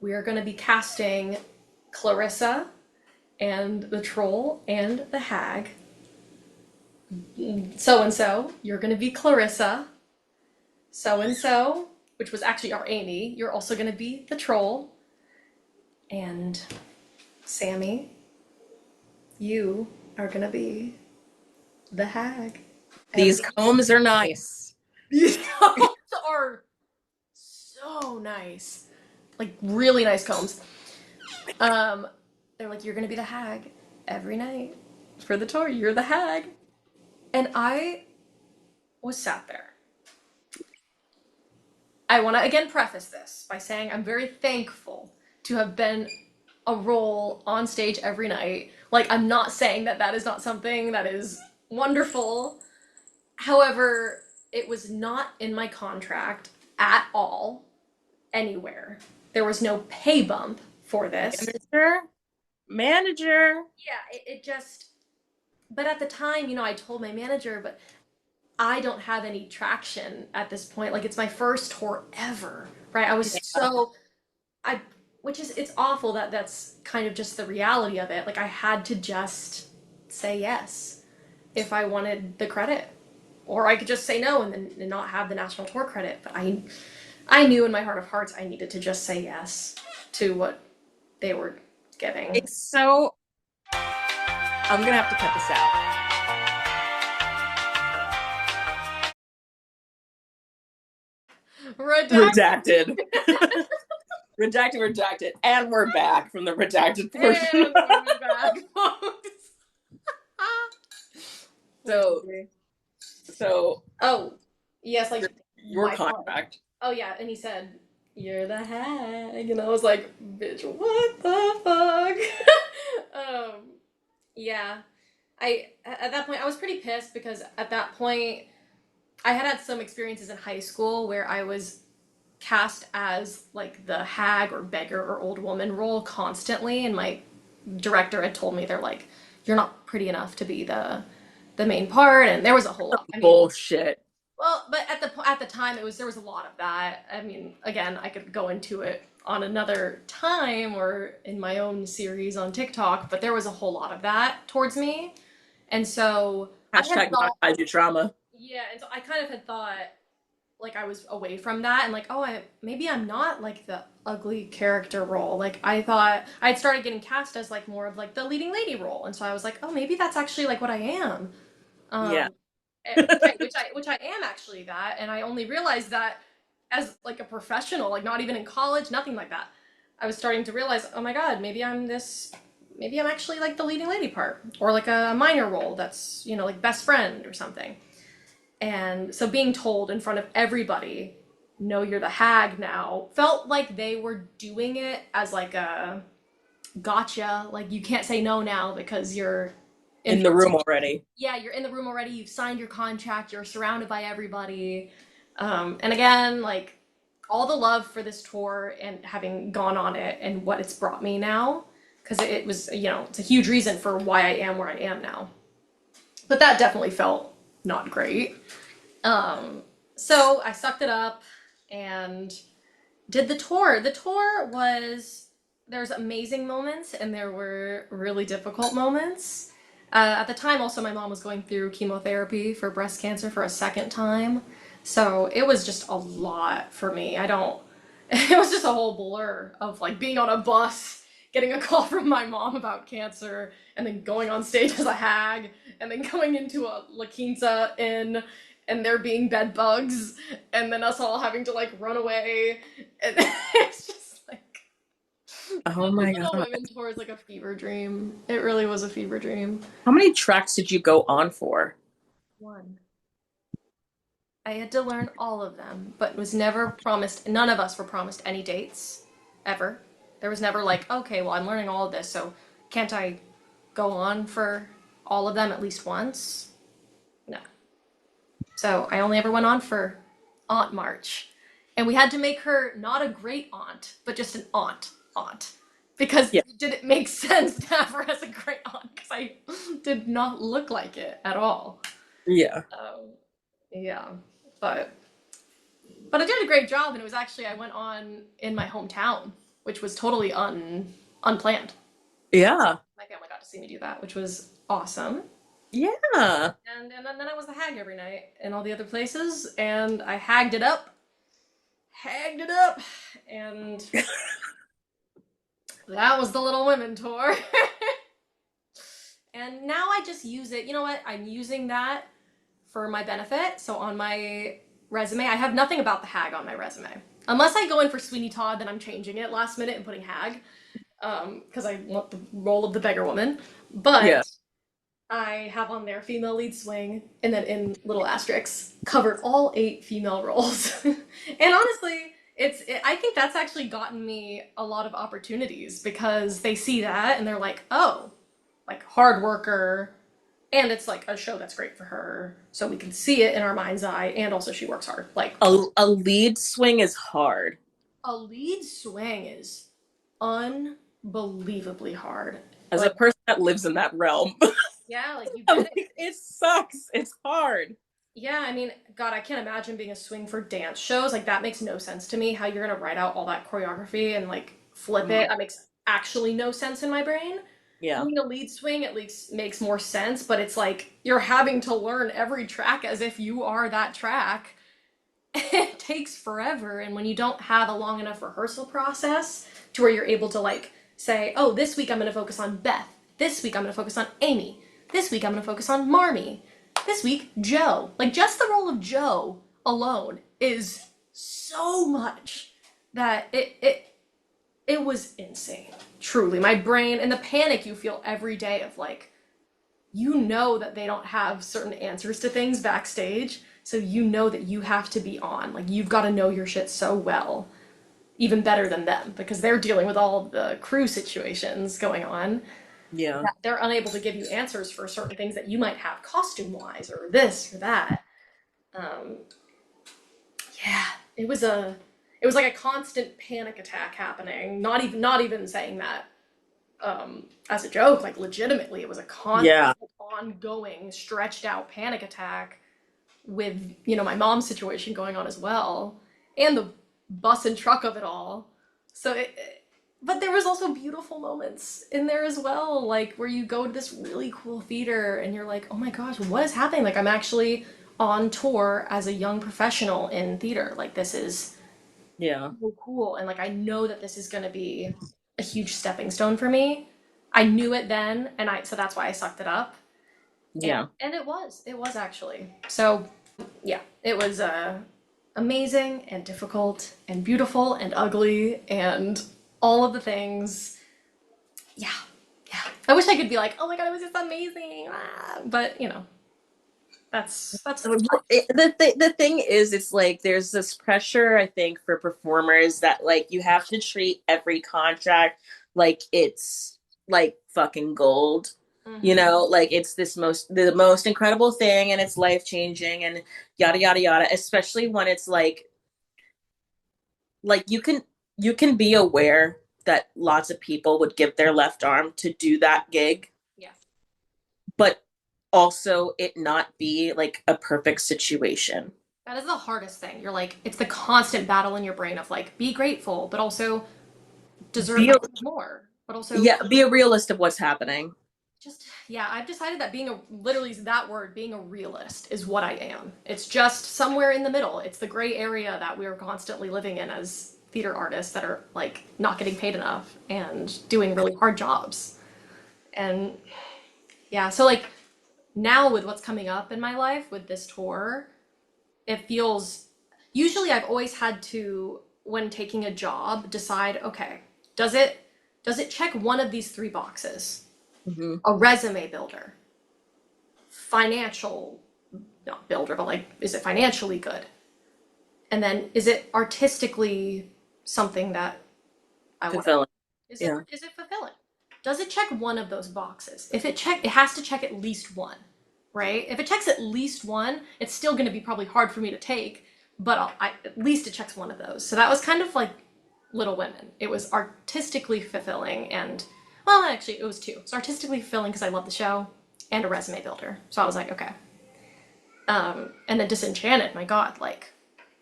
We are going to be casting Clarissa and the troll and the hag. So and so, you're going to be Clarissa. So and so, which was actually our Amy, you're also going to be the troll. And Sami, you are going to be the hag. these combs are nice. These combs are so nice. Like really nice combs. They're like, you're gonna be the hag every night for the tour. You're the hag. And I was sat there. I want to again preface this by saying I'm very thankful to have been a role on stage every night. Like, I'm not saying that that is not something that is wonderful. However, it was not in my contract at all, anywhere. There was no pay bump for this. Manager. Yeah, it just. But at the time, I told my manager, but I don't have any traction at this point. Like, it's my first tour ever, right? I was so. I. Which is, it's awful that that's kind of just the reality of it. Like, I had to just say yes if I wanted the credit. Or I could just say no and then not have the national tour credit. But I knew in my heart of hearts I needed to just say yes to what they were giving. It's so. I'm gonna have to cut this out. Redacted. Redacted. And we're back from the redacted portion. And we're back. So. Oh, yes, like your contract. Oh yeah, and he said, "You're the hag," and I was like, "Bitch, what the fuck?" Yeah, at that point I was pretty pissed because at that point I had some experiences in high school where I was cast as like the hag or beggar or old woman role constantly, and my director had told me they're like, "You're not pretty enough to be the main part," and there was a whole lot. Bullshit. Well, but at the time there was a lot of that. I mean, again, I could go into it on another time or in my own series on TikTok, but there was a whole lot of that towards me. And so hashtag monetize your trauma. Yeah, and so I kind of had thought like I was away from that and like, oh, maybe I'm not like the ugly character role. Like I thought I'd started getting cast as like more of like the leading lady role, and so I was like, oh, maybe that's actually like what I am. Yeah. Which I am actually that, and I only realized that as like a professional, like not even in college, nothing like that. I was starting to realize, oh my god, maybe I'm actually like the leading lady part, or like a minor role that's like best friend or something. And so being told in front of everybody, no, you're the hag now, felt like they were doing it as like a gotcha. Like you can't say no now because you're in In the room already. yeah, you're in the room already. You've signed your contract. You're surrounded by everybody. And again, like all the love for this tour and having gone on it and what it's brought me now, because it was, it's a huge reason for why I am where I am now. But that definitely felt not great. So I sucked it up and did the tour. The tour was, there's amazing moments and there were really difficult moments. At the time, also, my mom was going through chemotherapy for breast cancer for a second time. So it was just a lot for me. I don't, it was just a whole blur of like being on a bus, getting a call from my mom about cancer, and then going on stage as a hag, and then going into a La Quinta Inn, and there being bed bugs, and then us all having to like run away. And it's just like Oh the my Little God. Women tour is like a fever dream. It really was a fever dream. How many tracks did you go on for? One. I had to learn all of them, but was never promised, none of us were promised any dates, ever. There was never like, okay, well, I'm learning all of this, so can't I go on for all of them at least once? No. So I only ever went on for Aunt March. And we had to make her not a great aunt, but just an aunt. Because Yeah. it didn't make sense to have her as a great aunt, because I did not look like it at all. Yeah. Yeah. But But I did a great job, and it was actually I went on in my hometown, which was totally unplanned. Yeah. My family got to see me do that, which was awesome. Yeah. And then I was the hag every night in all the other places, and I hagged it up, and that was the Little Women tour. And now I just use it. You know what? I'm using that for my benefit. So on my resume, I have nothing about the hag on my resume. Unless I go in for Sweeney Todd, then I'm changing it last minute and putting hag. Because I want the role of the beggar woman. Yeah. But I have on there female lead swing, and then in little asterisks, covered all 8 female roles. And honestly, I think that's actually gotten me a lot of opportunities because they see that and they're like, oh, like hard worker, and it's like a show that's great for her, so we can see it in our mind's eye, and also she works hard. Like A lead swing is hard. a lead swing is unbelievably hard. As a Like person that lives in that realm, yeah, like you get it. like, it sucks. It's hard. Yeah, I mean, God, I can't imagine being a swing for dance shows. Like that makes no sense to me. How you're gonna write out all that choreography and like flip Mhm. it? That makes actually no sense in my brain. Yeah. Being a lead swing at least makes more sense, but it's like you're having to learn every track as if you are that track. It takes forever, and when you don't have a long enough rehearsal process to where you're able to like say, oh, this week I'm going to focus on Beth, this week I'm going to focus on Amy, this week I'm going to focus on Marmee, this week Joe, like just the role of Joe alone is so much that it was insane, truly. My brain and the panic you feel every day of like, you know that they don't have certain answers to things backstage, so you know that you have to be on. Like you've got to know your shit so well, even better than them, because they're dealing with all the crew situations going on. Yeah. That they're unable to give you answers for certain things that you might have costume wise or this or that. Um, yeah, it was like a constant panic attack happening. Not even saying that as a joke, like legitimately, it was a constant, Yeah. ongoing, stretched out panic attack with, my mom's situation going on as well, and the bus and truck of it all. So, but there was also beautiful moments in there as well, like where you go to this really cool theater and you're like, oh my gosh, what is happening? Like I'm actually on tour as a young professional in theater. Like this is Yeah. so cool, and like I know that this is going to be a huge stepping stone for me. I knew it then, and I so that's why I sucked it up, Yeah. and it was actually. So yeah, it was amazing and difficult and beautiful and ugly and all of the things. Yeah, yeah. I wish I could be like, oh my god, it was just amazing, but that's The thing is, it's like there's this pressure, I think, for performers that like you have to treat every contract like it's like fucking gold. You Mm-hmm. know, like it's the most incredible thing and it's life changing and yada yada yada, especially when it's like you can be aware that lots of people would give their left arm to do that gig, Yeah. but also it not be like a perfect situation. That is the hardest thing. You're like, it's the constant battle in your brain of like, be grateful, but also deserve Be a, like more. But also yeah, be a realist of what's happening. just, yeah, I've decided that being a, literally that word, being a realist is what I am. It's just somewhere in the middle. It's the gray area that we're constantly living in as theater artists that are like not getting paid enough and doing really hard jobs. And yeah, so like now with what's coming up in my life with this tour, it feels usually I've always had to when taking a job decide, okay, does it check one of these three boxes? Hmm. A resume builder, financial not builder, but like is it financially good? And then is it artistically something that I want to Fulfilling. Yeah. is it fulfilling? Does it check one of those boxes? If it has to check at least one, right? If it checks at least one, it's still going to be probably hard for me to take, but at least it checks one of those. So that was kind of like Little Women. It was artistically fulfilling and, well, actually, it was two. It's artistically fulfilling because I love the show and a resume builder. So I was like, okay. And then Disenchanted, my God, like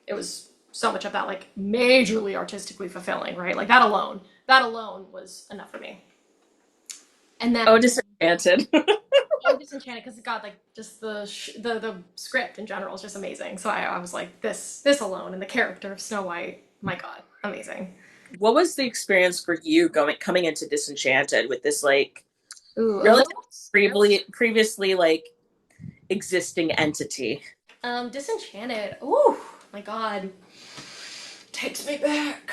it was so much of that, like majorly artistically fulfilling, right? Like that alone was enough for me. And then Oh, disenchanted. and Disenchanted because God, like just the script in general is just amazing. So I was like, this alone and the character of Snow White, my God, amazing. What was the experience for you going coming into Disenchanted with this like Ooh, a relatively little scary. previously like existing entity? Disenchanted. Ooh, my God, takes me back.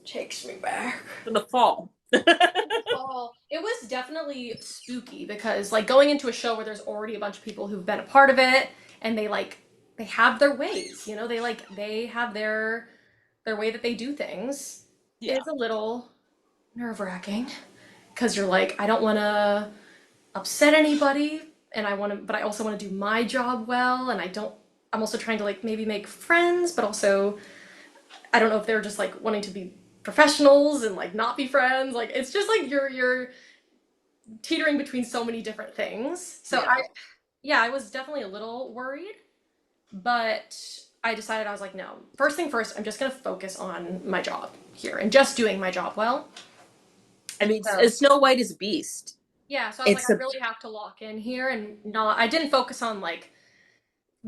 Takes me back. In the fall. Fall. It was definitely spooky because like going into a show where there's already a bunch of people who've been a part of it and they have their ways, you know, they have their way that they do things Yeah. is a little nerve-wracking because you're like, I don't want to upset anybody and I want to but I also want to do my job well and I'm also trying to like maybe make friends but also I don't know if they're just like wanting to be professionals and like not be friends. Like it's just like you're teetering between so many different things. So Yeah. yeah, I was definitely a little worried, but I decided I was like, no. First thing first, I'm just gonna focus on my job here and just doing my job well. I mean, So Snow White is a beast. yeah, so I was like, It's I a really have to lock in here and not. I didn't focus on like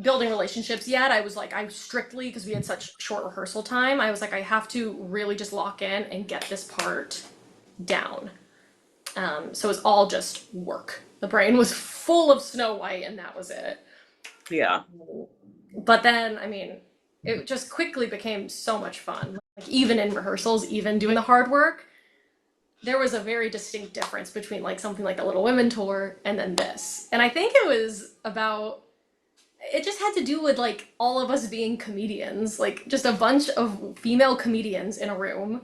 building relationships yet. I was like, I strictly because we had such short rehearsal time. I was like, I have to really just lock in and get this part down. So it was all just work. The brain was full of Snow White, and that was it. yeah. But then, I mean, it just quickly became so much fun. Like even in rehearsals, even doing the hard work, there was a very distinct difference between like something like the Little Women tour and then this. And I think it was about it just had to do with like all of us being comedians, like just a bunch of female comedians in a room.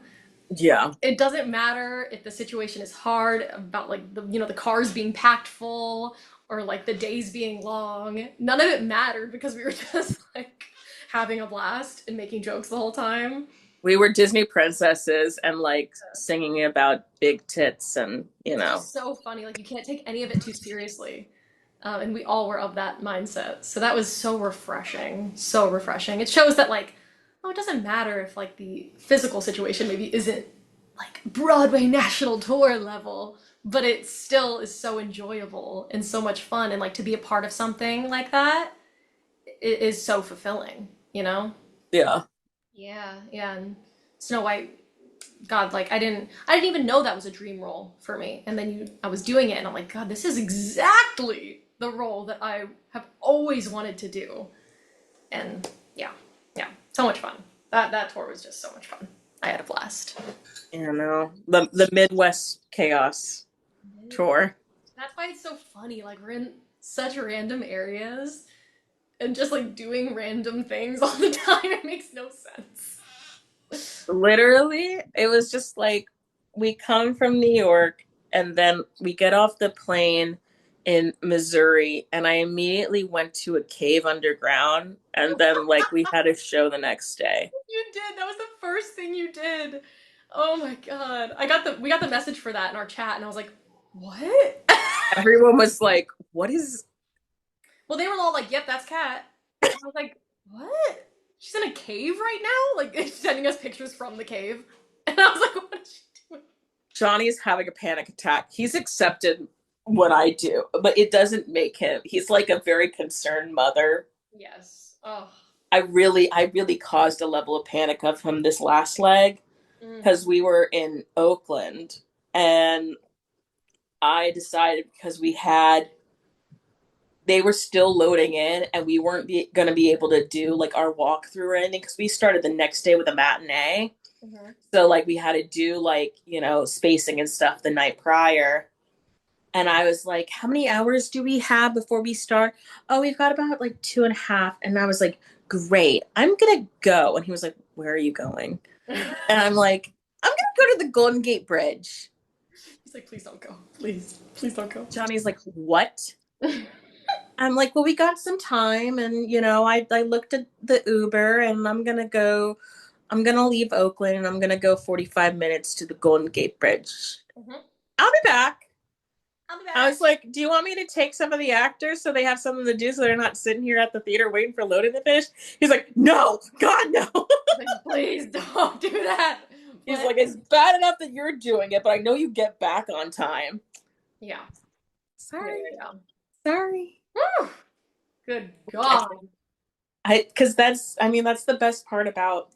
Yeah. It doesn't matter if the situation is hard about like the cars being packed full or like the days being long. None of it mattered because we were just like having a blast and making jokes the whole time. We were Disney princesses and like singing about big tits and, you It's know. just so funny. Like you can't take any of it too seriously. And we all were of that mindset. So that was so refreshing. So refreshing. It shows that like, oh, it doesn't matter if like the physical situation maybe isn't like Broadway national tour level, but it still is so enjoyable and so much fun. And like to be a part of something like that is so fulfilling, you know? Yeah. Yeah, yeah. And Snow White, God, like I didn't even know that was a dream role for me. And then I was doing it and I'm like, God, this is exactly the role that I have always wanted to do. And yeah, yeah, so much fun. That tour was just so much fun. I had a blast. You know, the Midwest chaos tour. That's why it's so funny. Like we're in such random areas and just like doing random things all the time. It makes no sense. Literally, it was just like we come from New York, and then we get off the plane in Missouri, and I immediately went to a cave underground, and then like we had a show the next day. You did. That was the first thing you did. Oh my god. We got the message for that in our chat and I was like, "What?" Everyone was like, "What is?" Well, they were all like, "Yep, that's Kat." And I was like, "What? She's in a cave right now?" Like sending us pictures from the cave. And I was like, "What is she doing?" Johnny's having a panic attack. He's accepted what I do, but it doesn't make him. He's like a very concerned mother. Yes. Oh. I really caused a level of panic of him this last leg Mm. because we were in Oakland, and I decided because they were still loading in, and we weren't going to be able to do like our walkthrough or anything because we started the next day with a matinee. Mhm. So like we had to do like, spacing and stuff the night prior. And I was like, how many hours do we have before we start? Oh, we've got about like 2.5. And I was like, great, I'm going to go. And he was like, where are you going? And I'm like, I'm going to go to the Golden Gate Bridge. He's like, "Please don't go. Please. Please don't go." Johnny's like, what? I'm like, well, we got some time. And, I looked at the Uber, and I'm going to leave Oakland, and I'm going to go 45 minutes to the Golden Gate Bridge. Mhm. I'll be back. I'll be I back. was like, do you want me to take some of the actors so they have something to do so they're not sitting here at the theater waiting for loading the fish? He's like, no, God, no. Like, please don't do that. He's But like, it's bad enough that you're doing it, but I know you get back on time. yeah. Yeah, Sorry. yeah, Sorry. yeah. Whew. Good God. Because that's the best part about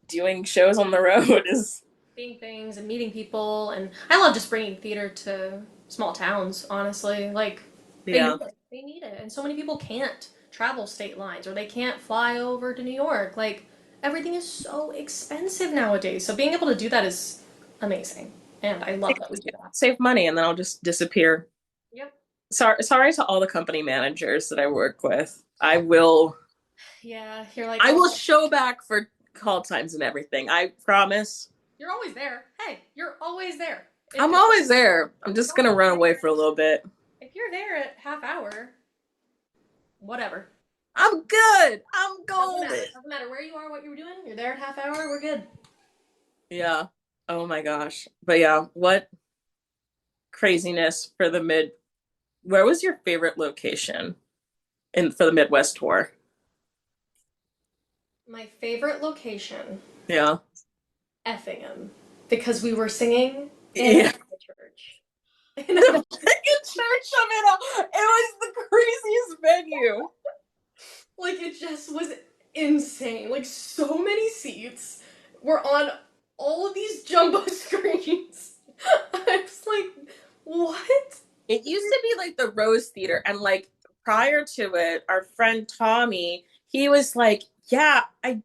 doing shows on the road is, Seeing things and meeting people, and I love just bringing theater to small towns, honestly. Like, they yeah. need it. They need it. And so many people can't travel state lines or they can't fly over to New York. Like, everything is so expensive nowadays. So being able to do that is amazing. And I love that we do that. Save money and then I'll just disappear. Yep. Sorry to all the company managers that I work with. Yeah, you're like, I oh, will show back for call times and everything. I promise. you're always there. Hey, you're always there. If I'm it's always there. I'm you're just gonna always run away there. for a little bit. If you're there at half hour, whatever. I'm good. I'm Doesn't matter. golden. Doesn't matter where you are, what you were doing. You're there at half hour. We're good. Yeah. Oh my gosh. But yeah, what craziness for the mid. Where was your favorite location in for the Midwest tour? My favorite location, Yeah. Effingham, because we were singing in Yeah. a church. The freaking church of it all. It was the craziest venue. Like it just was insane. Like so many seats were on all of these jumbo screens. I was like, what? It used to be like the Rose Theater, and like prior to it, our friend Tommy, he was like, "Yeah, I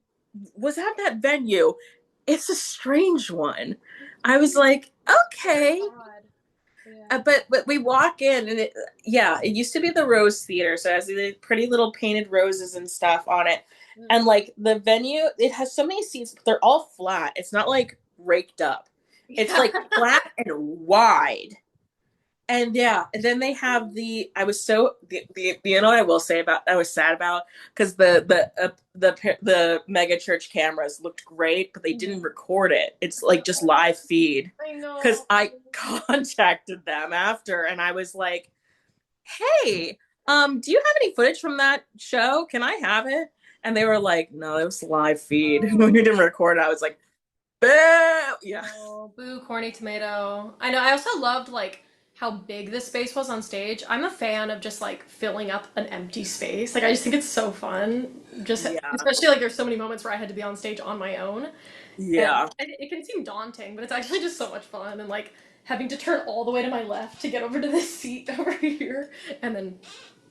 was at that venue. It's a strange one." I was like, "Okay." God. Yeah. But we walk in, and it used to be the Rose Theater, so it has the pretty little painted roses and stuff on it, Mm. and like the venue, it has so many seats, but they're all flat. It's not like raked up. It's Yeah. like flat and wide. And yeah, and then they have I was so what I will say about I was sad about because the mega church cameras looked great, but they didn't record it. It's like just live feed. I Because know. I contacted them after, and I was like, "Hey, do you have any footage from that show? Can I have it?" And they were like, "No, it was live feed. We didn't record it." I was like, "Boo!" Yeah, Oh, boo, corny tomato. I know. I also loved like how big the space was on stage. I'm a fan of just like filling up an empty space. Like I just think it's so fun. Just yeah, especially like there's so many moments where I had to be on stage on my own, and yeah. it can seem daunting, but it's actually just so much fun. And like having to turn all the way to my left to get over to this seat over here, and then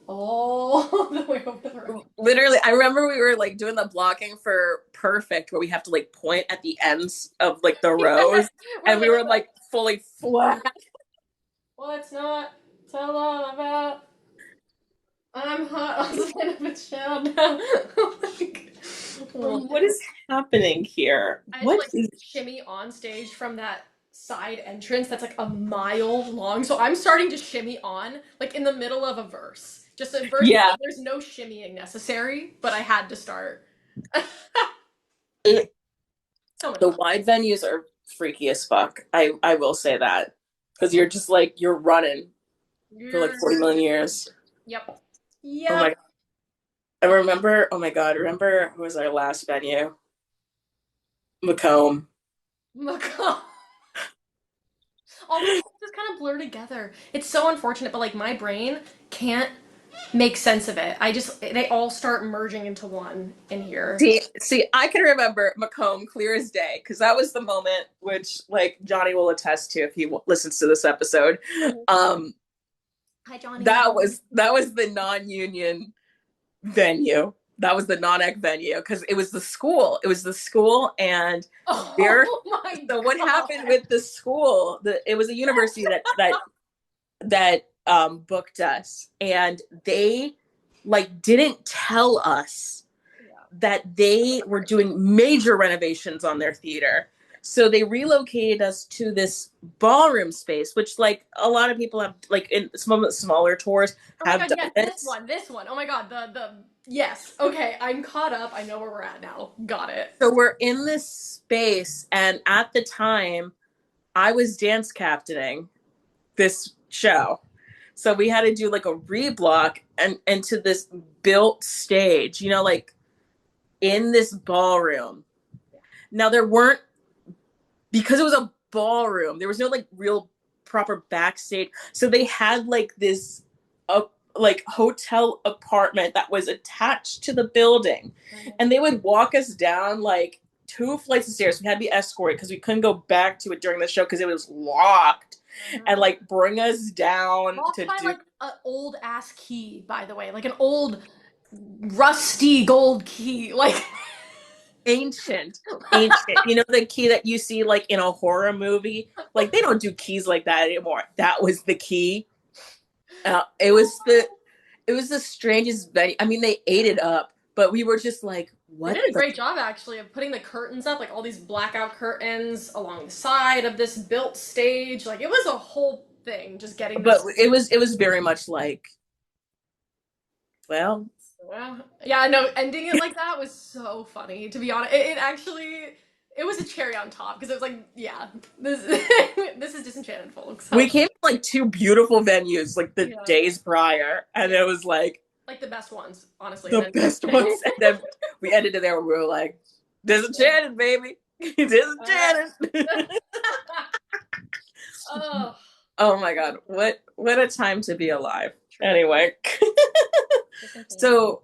all the way over to the right. Literally, I remember we were like doing the blocking for Perfect, where we have to like point at the ends of like the rows, We're and we literally were like, like fully flat. what's not to love about I'm hot on the end of a shell now. Like, what? What is happening here? I had to What like is? shimmy on stage from that side entrance that's like a mile long. So I'm starting to shimmy on, like in the middle of a verse. Just a verse, Yeah. there's no shimmying necessary, but I had to start. It, So much the fun. wide venues are freaky as fuck. I will say that. Because you're just like, you're running for like Yeah. 40 million years. Yep. Oh my Yep. God. I remember, oh my God, remember who was our last venue? Macomb. Macaw. All these things just kind of blur together. It's so unfortunate, but like my brain can't make sense of it. They all start merging into one in here. See, I can remember Macomb clear as day because that was the moment which, like, Johnny will attest to if he listens to this episode. Um, Hi, Johnny. that was the non-union venue. That was the non-ec venue because it was the school. It was the school, and there. Oh my So what god. happened with the school? It was a university that booked us, and they like didn't tell us Yeah. that they were doing major renovations on their theater. So they relocated us to this ballroom space, which like a lot of people have, like in some of the smaller tours Oh my have god, done yes, this this. one, this one. Oh my god, the yes. Okay, I'm caught up. I know where we're at now. Got it. So we're in this space, and at the time, I was dance captaining this show. So we had to do like a reblock and into this built stage, like in this ballroom. Now there weren't, because it was a ballroom, there was no like real proper backstage. So they had like this like hotel apartment that was attached to the building. And they would walk us down like 2 flights of stairs. We had to be escorted because we couldn't go back to it during the show because it was locked, and like bring us down Locked to by do like an old ass key, by the way, like an old rusty gold key. Like ancient ancient, the key that you see like in a horror movie. Like they don't do keys like that anymore. That was the key. It was the strangest venue. I mean, they ate it up, but we were just like, they what did a the. great job actually of putting the curtains up, like all these blackout curtains along the side of this built stage. Like it was a whole thing just getting But this. it was very much like, well, Well, yeah, no, ending it like that was so funny. To be honest, it actually it was a cherry on top because it was like, yeah, this this is Disenchanted, folks. we Help. came to like two beautiful venues like the Yeah, days prior, and yeah, it was like like the best ones, honestly. And the then best ones. And then we ended it there and we were like, Disenchanted, baby. uh, Disenchanted. oh, Oh my God. What a time to be alive. truly Anyway. Disenchanted. So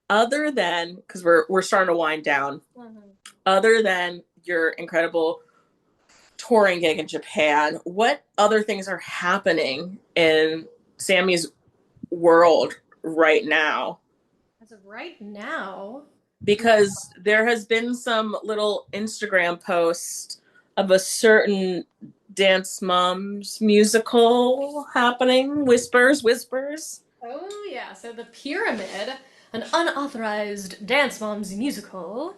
other than, because we're starting to wind down, Mhm. other than your incredible touring gig in Japan, what other things are happening in Sammy's world right now? As of right now, Because there has been some little Instagram posts of a certain Dance Moms musical happening. Whispers. oh yeah, so the Pyramid, an unauthorized Dance Moms musical,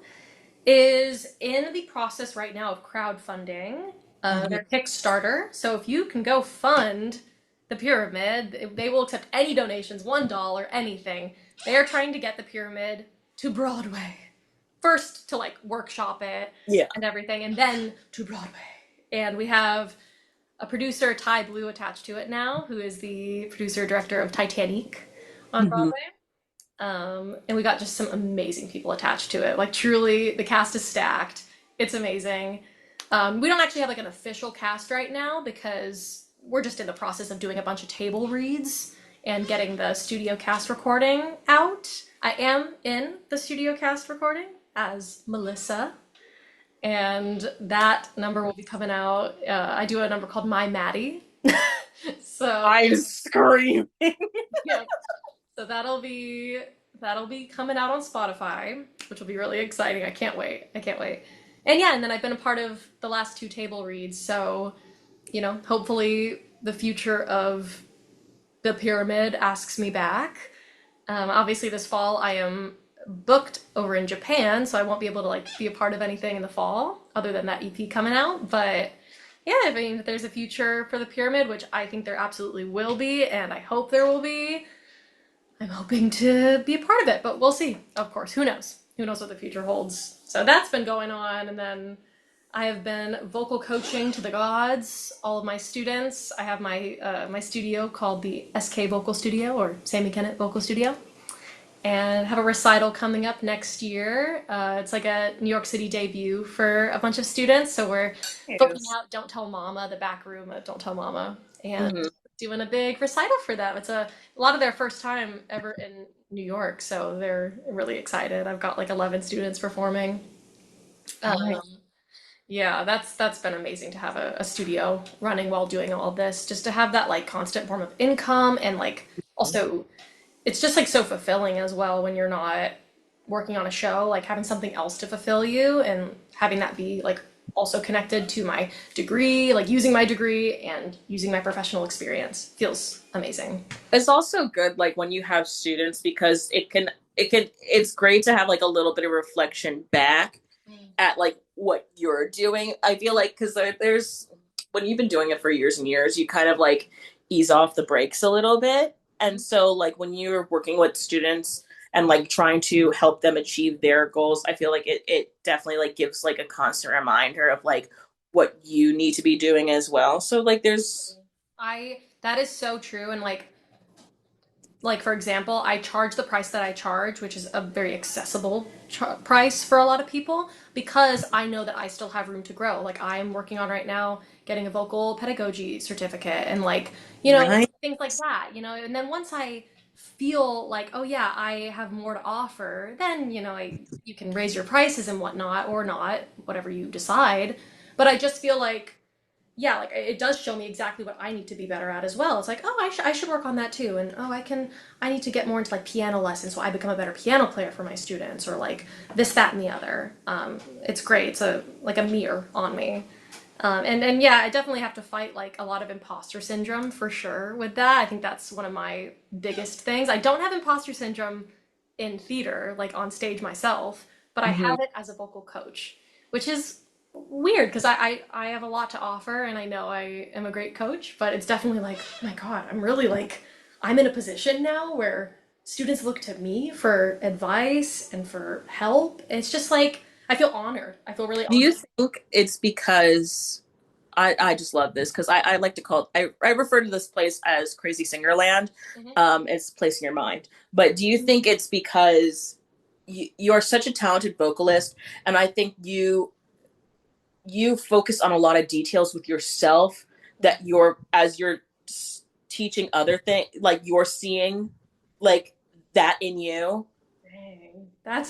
is in the process right now of crowdfunding Mhm. their Kickstarter. So if you can go fund the Pyramid, they will accept any donations, $1, anything. They are trying to get the Pyramid to Broadway. First to like workshop it Yeah. and everything, and then to Broadway. And we have a producer, Ty Blue, attached to it now, who is the producer director of Titanic on Mhm. Broadway. And we got just some amazing people attached to it. Like truly, the cast is stacked. It's amazing. We don't actually have like an official cast right now because we're just in the process of doing a bunch of table reads and getting the studio cast recording out. I am in the studio cast recording as Melissa, and that number will be coming out. I do a number called My Maddie. So I'm screaming. yeah, so that'll be coming out on Spotify, which will be really exciting. I can't wait. I can't wait. And yeah, and then I've been a part of the last two table reads, so hopefully the future of the pyramid asks me back. Obviously, this fall I am booked over in Japan, so I won't be able to like be a part of anything in the fall other than that EP coming out. But yeah, I mean, if there's a future for the pyramid, which I think there absolutely will be, and I hope there will be, I'm hoping to be a part of it. But we'll see. Of course, who knows? Who knows what the future holds? So that's been going on, and then I have been vocal coaching to the gods, all of my students. I have my studio called the SK Vocal Studio or Sami Kennett Vocal Studio, and have a recital coming up next year. It's like a New York City debut for a bunch of students. So we're booking Yes. out Don't Tell Mama, the back room at Don't Tell Mama, and Hmm. doing a big recital for them. It's a lot of their first time ever in New York, so they're really excited. I've got like 11 students performing. Um, Nice. yeah, that's been amazing to have a studio running while doing all this, just to have that like constant form of income and like also it's just like so fulfilling as well when you're not working on a show, like having something else to fulfill you and having that be like also connected to my degree, like using my degree and using my professional experience feels amazing. It's also good like when you have students because it's great to have like a little bit of reflection back at like what you're doing. I feel like because there's when you've been doing it for years and years, you kind of like ease off the brakes a little bit. And so like when you're working with students and like trying to help them achieve their goals, I feel like it definitely like gives like a constant reminder of like what you need to be doing as well. So like there's I that is so true and like for example, I charge the price that I charge, which is a very accessible price for a lot of people because I know that I still have room to grow. Like I'm working on right now getting a vocal pedagogy certificate and like, nice. things like that, and then once I feel like, oh yeah, I have more to offer, then, you can raise your prices and whatnot or not, whatever you decide. But I just feel like yeah, like it does show me exactly what I need to be better at as well. It's like, oh, I should work on that too. And oh, I need to get more into like piano lessons so I become a better piano player for my students or like this, that, and the other. It's great. It's like a mirror on me. And yeah, I definitely have to fight like a lot of imposter syndrome for sure with that. I think that's one of my biggest things. I don't have imposter syndrome in theater, like on stage myself, but I Mhm. have it as a vocal coach, which is weird because I have a lot to offer and I know I am a great coach, but it's definitely like, oh my God, I'm really like, I'm in a position now where students look to me for advice and for help. And it's just like, I feel honored. I feel really Do you honored. think it's because I just love this because I like to call it I refer to this place as Crazy Singer Land. Mhm. It's a place in your mind. But do you think it's because you're such a talented vocalist, and I think you focus on a lot of details with yourself that you're as you're teaching other things, like you're seeing like that in you. Dang. That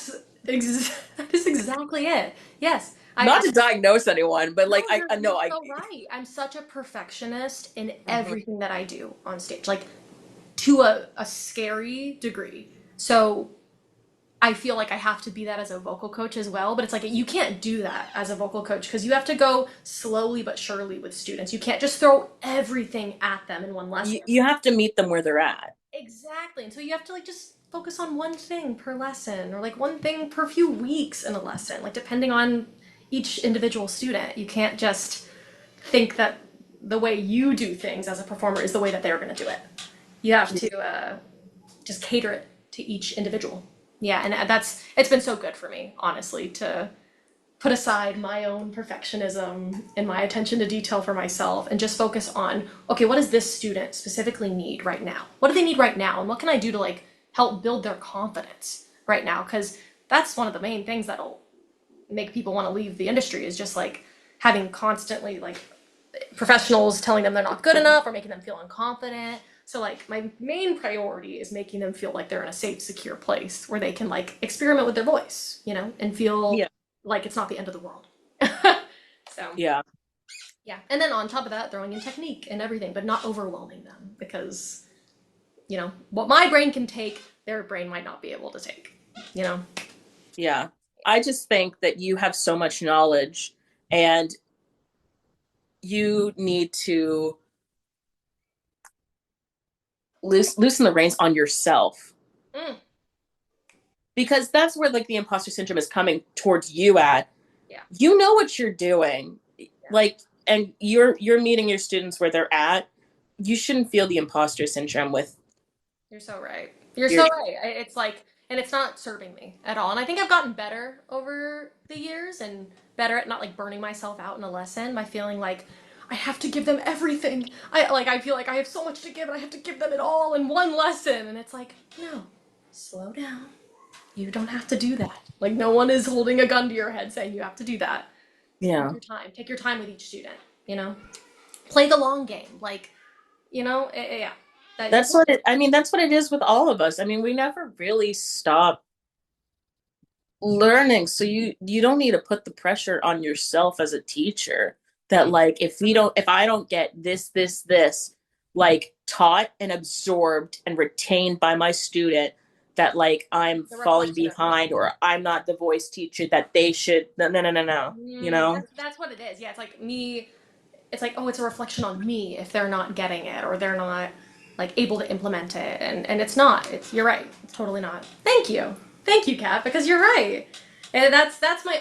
is exactly it. Yes. Not to diagnose anyone, but No, like I you're know I. so right. I'm such a perfectionist in Mhm. everything that I do on stage, like to a scary degree. So I feel like I have to be that as a vocal coach as well, but it's like you can't do that as a vocal coach because you have to go slowly but surely with students. You can't just throw everything at them in one lesson. You have to meet them where they're at. Exactly. And so you have to like just focus on one thing per lesson or like one thing per few weeks in a lesson, like depending on each individual student. You can't just think that the way you do things as a performer is the way that they're going to do it. You have to just cater it to each individual. Yeah, and it's been so good for me, honestly, to put aside my own perfectionism and my attention to detail for myself and just focus on, okay, what does this student specifically need right now? What do they need right now? And what can I do to like help build their confidence right now? Because that's one of the main things that'll make people want to leave the industry is just like having constantly like professionals telling them they're not good enough or making them feel unconfident. So like my main priority is making them feel like they're in a safe, secure place where they can like experiment with their voice, and feel Yeah, like it's not the end of the world. So yeah. yeah. And then on top of that, throwing in technique and everything, but not overwhelming them because, what my brain can take, their brain might not be able to take, you know? Yeah. I just think that you have so much knowledge and you need to loosen the reins on yourself. Mm. because that's where like the imposter syndrome is coming towards you at. Yeah. You know what you're doing, Yeah. like, and you're meeting your students where they're at. You shouldn't feel the imposter syndrome with You're so right. You're your. so right. It's like, and it's not serving me at all. And I think I've gotten better over the years and better at not like burning myself out in a lesson by feeling like I have to give them everything. I feel like I have so much to give and I have to give them it all in one lesson. And it's like, no, slow down. You don't have to do that. Like no one is holding a gun to your head saying you have to do that. Take Yeah, your time. Take your time with each student, you know? Play the long game. Like, yeah. That that's what it. I mean, that's what it is with all of us. I mean, we never really stop learning, so you don't need to put the pressure on yourself as a teacher that like if I don't get this like taught and absorbed and retained by my student, that like I'm the falling reflection of me. behind or I'm not the voice teacher that they should. No, no, no, no, no, you know. That's what it is. Yeah, it's like me. It's like, oh, it's a reflection on me if they're not getting it or they're not like able to implement it, and it's not. It's you're right. It's totally not. Thank you, Kat, because you're right. And that's my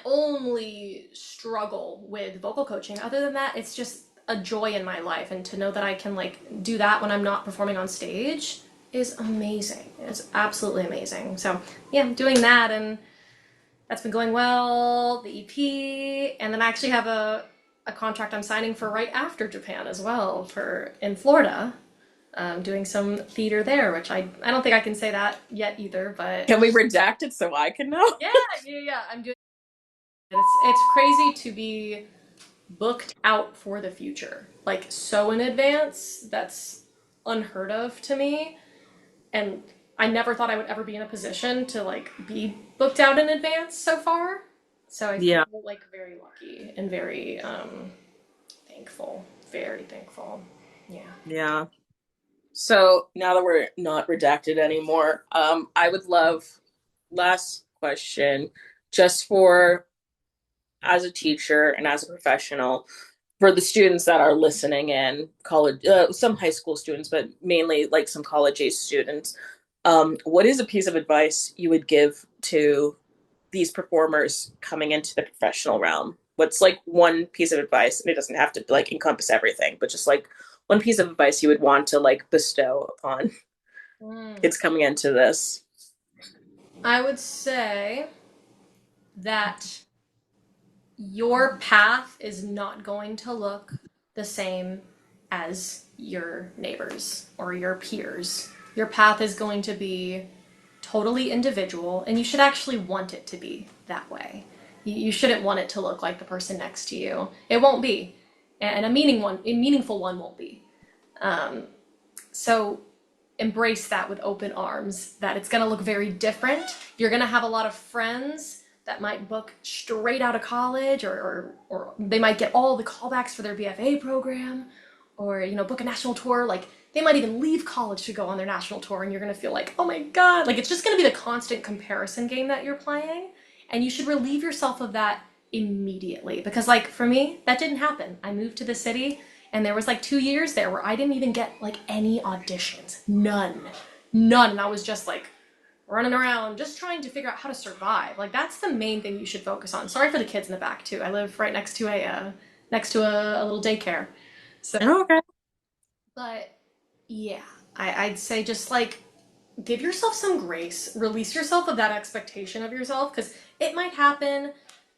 only struggle with vocal coaching. Other than that, it's just a joy in my life, and to know that I can like do that when I'm not performing on stage is amazing. It's absolutely amazing. So yeah, I'm doing that, and that's been going well. The EP, and then I actually have a contract I'm signing for right after Japan as well for in Florida. Doing some theater there, which I don't think I can say that yet either, but Can we redact it so I can know? yeah, yeah. I'm doing. It's crazy to be booked out for the future, like so in advance. That's unheard of to me, and I never thought I would ever be in a position to like be booked out in advance so far. So I feel Yeah, like very lucky and very thankful, very thankful. Yeah. yeah. So now that we're not redacted anymore, I would love, last question, just for as a teacher and as a professional, for the students that are listening in, college, some high school students, but mainly like some college age students, what is a piece of advice you would give to these performers coming into the professional realm? What's like one piece of advice, and it doesn't have to like encompass everything, but just like one piece of advice you would want to like bestow upon Mm. kids coming into this? I would say that your path is not going to look the same as your neighbors or your peers. Your path is going to be totally individual, and you should actually want it to be that way. You shouldn't want it to look like the person next to you. It won't be, and a meaningful one won't be. So embrace that with open arms. That it's going to look very different. You're going to have a lot of friends that might book straight out of college, or they might get all the callbacks for their BFA program, or book a national tour. Like they might even leave college to go on their national tour, and you're gonna feel like, oh my god, like it's just gonna be the constant comparison game that you're playing, and you should relieve yourself of that immediately. Because like for me, that didn't happen. I moved to the city, and there was like 2 years there where I didn't even get like any auditions, none, and I was just like running around just trying to figure out how to survive. Like that's the main thing you should focus on. Sorry for the kids in the back too. I live right next to a little daycare. So, Oh, okay. but yeah, I'd say just like give yourself some grace, release yourself of that expectation of yourself, because it might happen.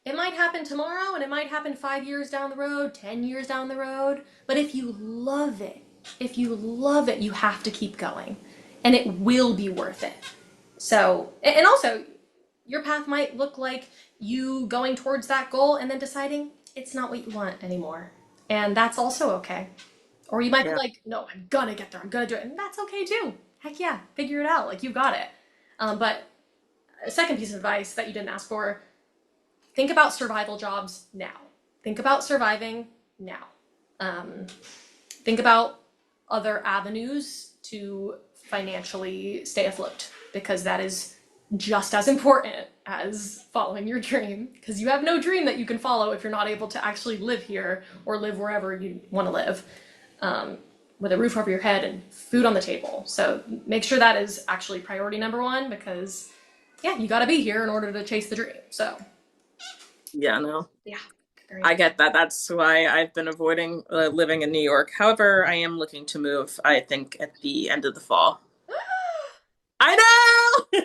It might happen tomorrow, and it might happen 5 years down the road, 10 years down the road. But if you love it, you have to keep going, and it will be worth it. So, and also, your path might look like you going towards that goal and then deciding it's not what you want anymore. And that's also okay. Or you might be Yeah. like, no, I'm gonna get there, I'm gonna do it. And that's okay too. Heck yeah, figure it out. Like, you got it. But a second piece of advice that you didn't ask for, think about survival jobs now. Think about surviving now. Um, think about other avenues to financially stay afloat, because that is just as important as following your dream, because you have no dream that you can follow if you're not able to actually live here or live wherever you want to live. Um, with a roof over your head and food on the table. So make sure that is actually priority number one because, yeah, you got to be here in order to chase the dream. So, Yeah, no. yeah, very I important. get that. That's why I've been avoiding living in New York. However, I am looking to move, I think, at the end of the fall. I know!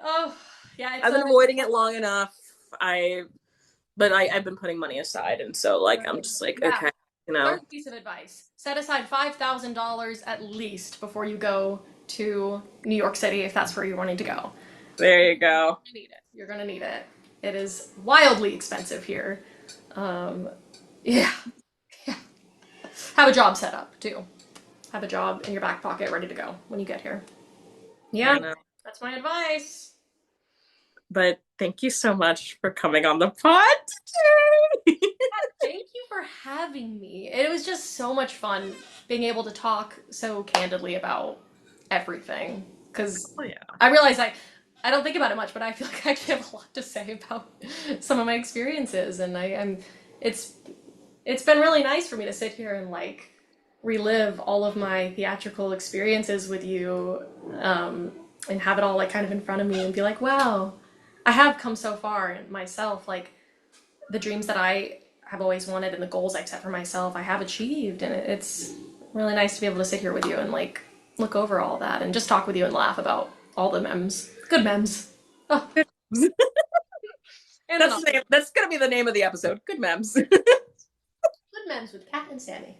Oh, yeah, I've been avoiding it long enough. I've been putting money aside, and so like I'm just like, yeah. okay, you know. Third piece of advice: set aside $5,000 at least before you go to New York City if that's where you're wanting to go. There you go. You need it. You're gonna need it. It is wildly expensive here. Um, yeah, yeah. Have a job set up too. Have a job in your back pocket ready to go when you get here. Yeah, Yeah, no. that's my advice. But thank you so much for coming on the pod today. Thank you for having me. It was just so much fun being able to talk so candidly about everything. Because Oh yeah. I realize I don't think about it much, but I feel like I actually have a lot to say about some of my experiences, and I'm it's it's been really nice for me to sit here and like relive all of my theatrical experiences with you, and have it all like kind of in front of me and be like, wow, I have come so far in myself. Like the dreams that I have always wanted and the goals I've set for myself, I have achieved, and it's really nice to be able to sit here with you and like look over all that and just talk with you and laugh about all the memes, good memes. Oh, and the That's not the so name. That's gonna be the name of the episode. Good memes. good memes with Kat and Sammy.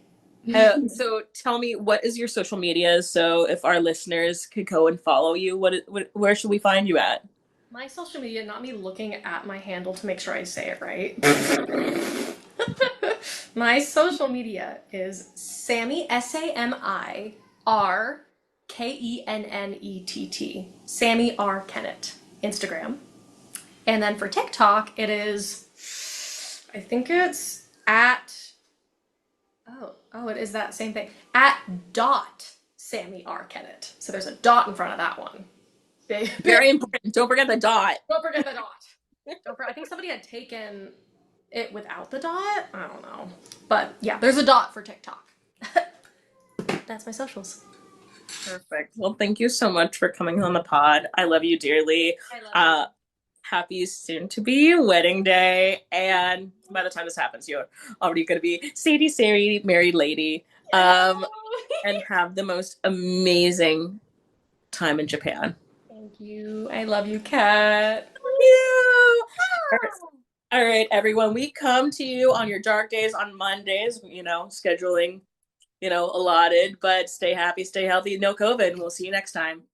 So tell me, what is your social media? So if our listeners could go and follow you, where should we find you at? My social media, not me looking at my handle to make sure I say it right. My social media is Sammy, SAMIRKENNETT. Sammy R. Kennett. Instagram. And then for TikTok, it is, I think it's at, oh, it is that same thing. At dot Sammy R. Kennett. So there's a dot in front of that one. Big, big. Very important. Don't forget the dot. Don't forget the dot. Don't forget, I think somebody had taken it without the dot. I don't know. But yeah, there's a dot for TikTok. That's my socials. Perfect. Well, thank you so much for coming on the pod. I love you dearly. I love Uh, Happy soon to be wedding day. And by the time this happens, you're already going to be Sadie, married lady, and have the most amazing time in Japan. Thank you. I love you, Kat. You. All right, everyone. We come to you on your dark days on Mondays, scheduling, allotted, but stay happy, stay healthy, no COVID, and we'll see you next time.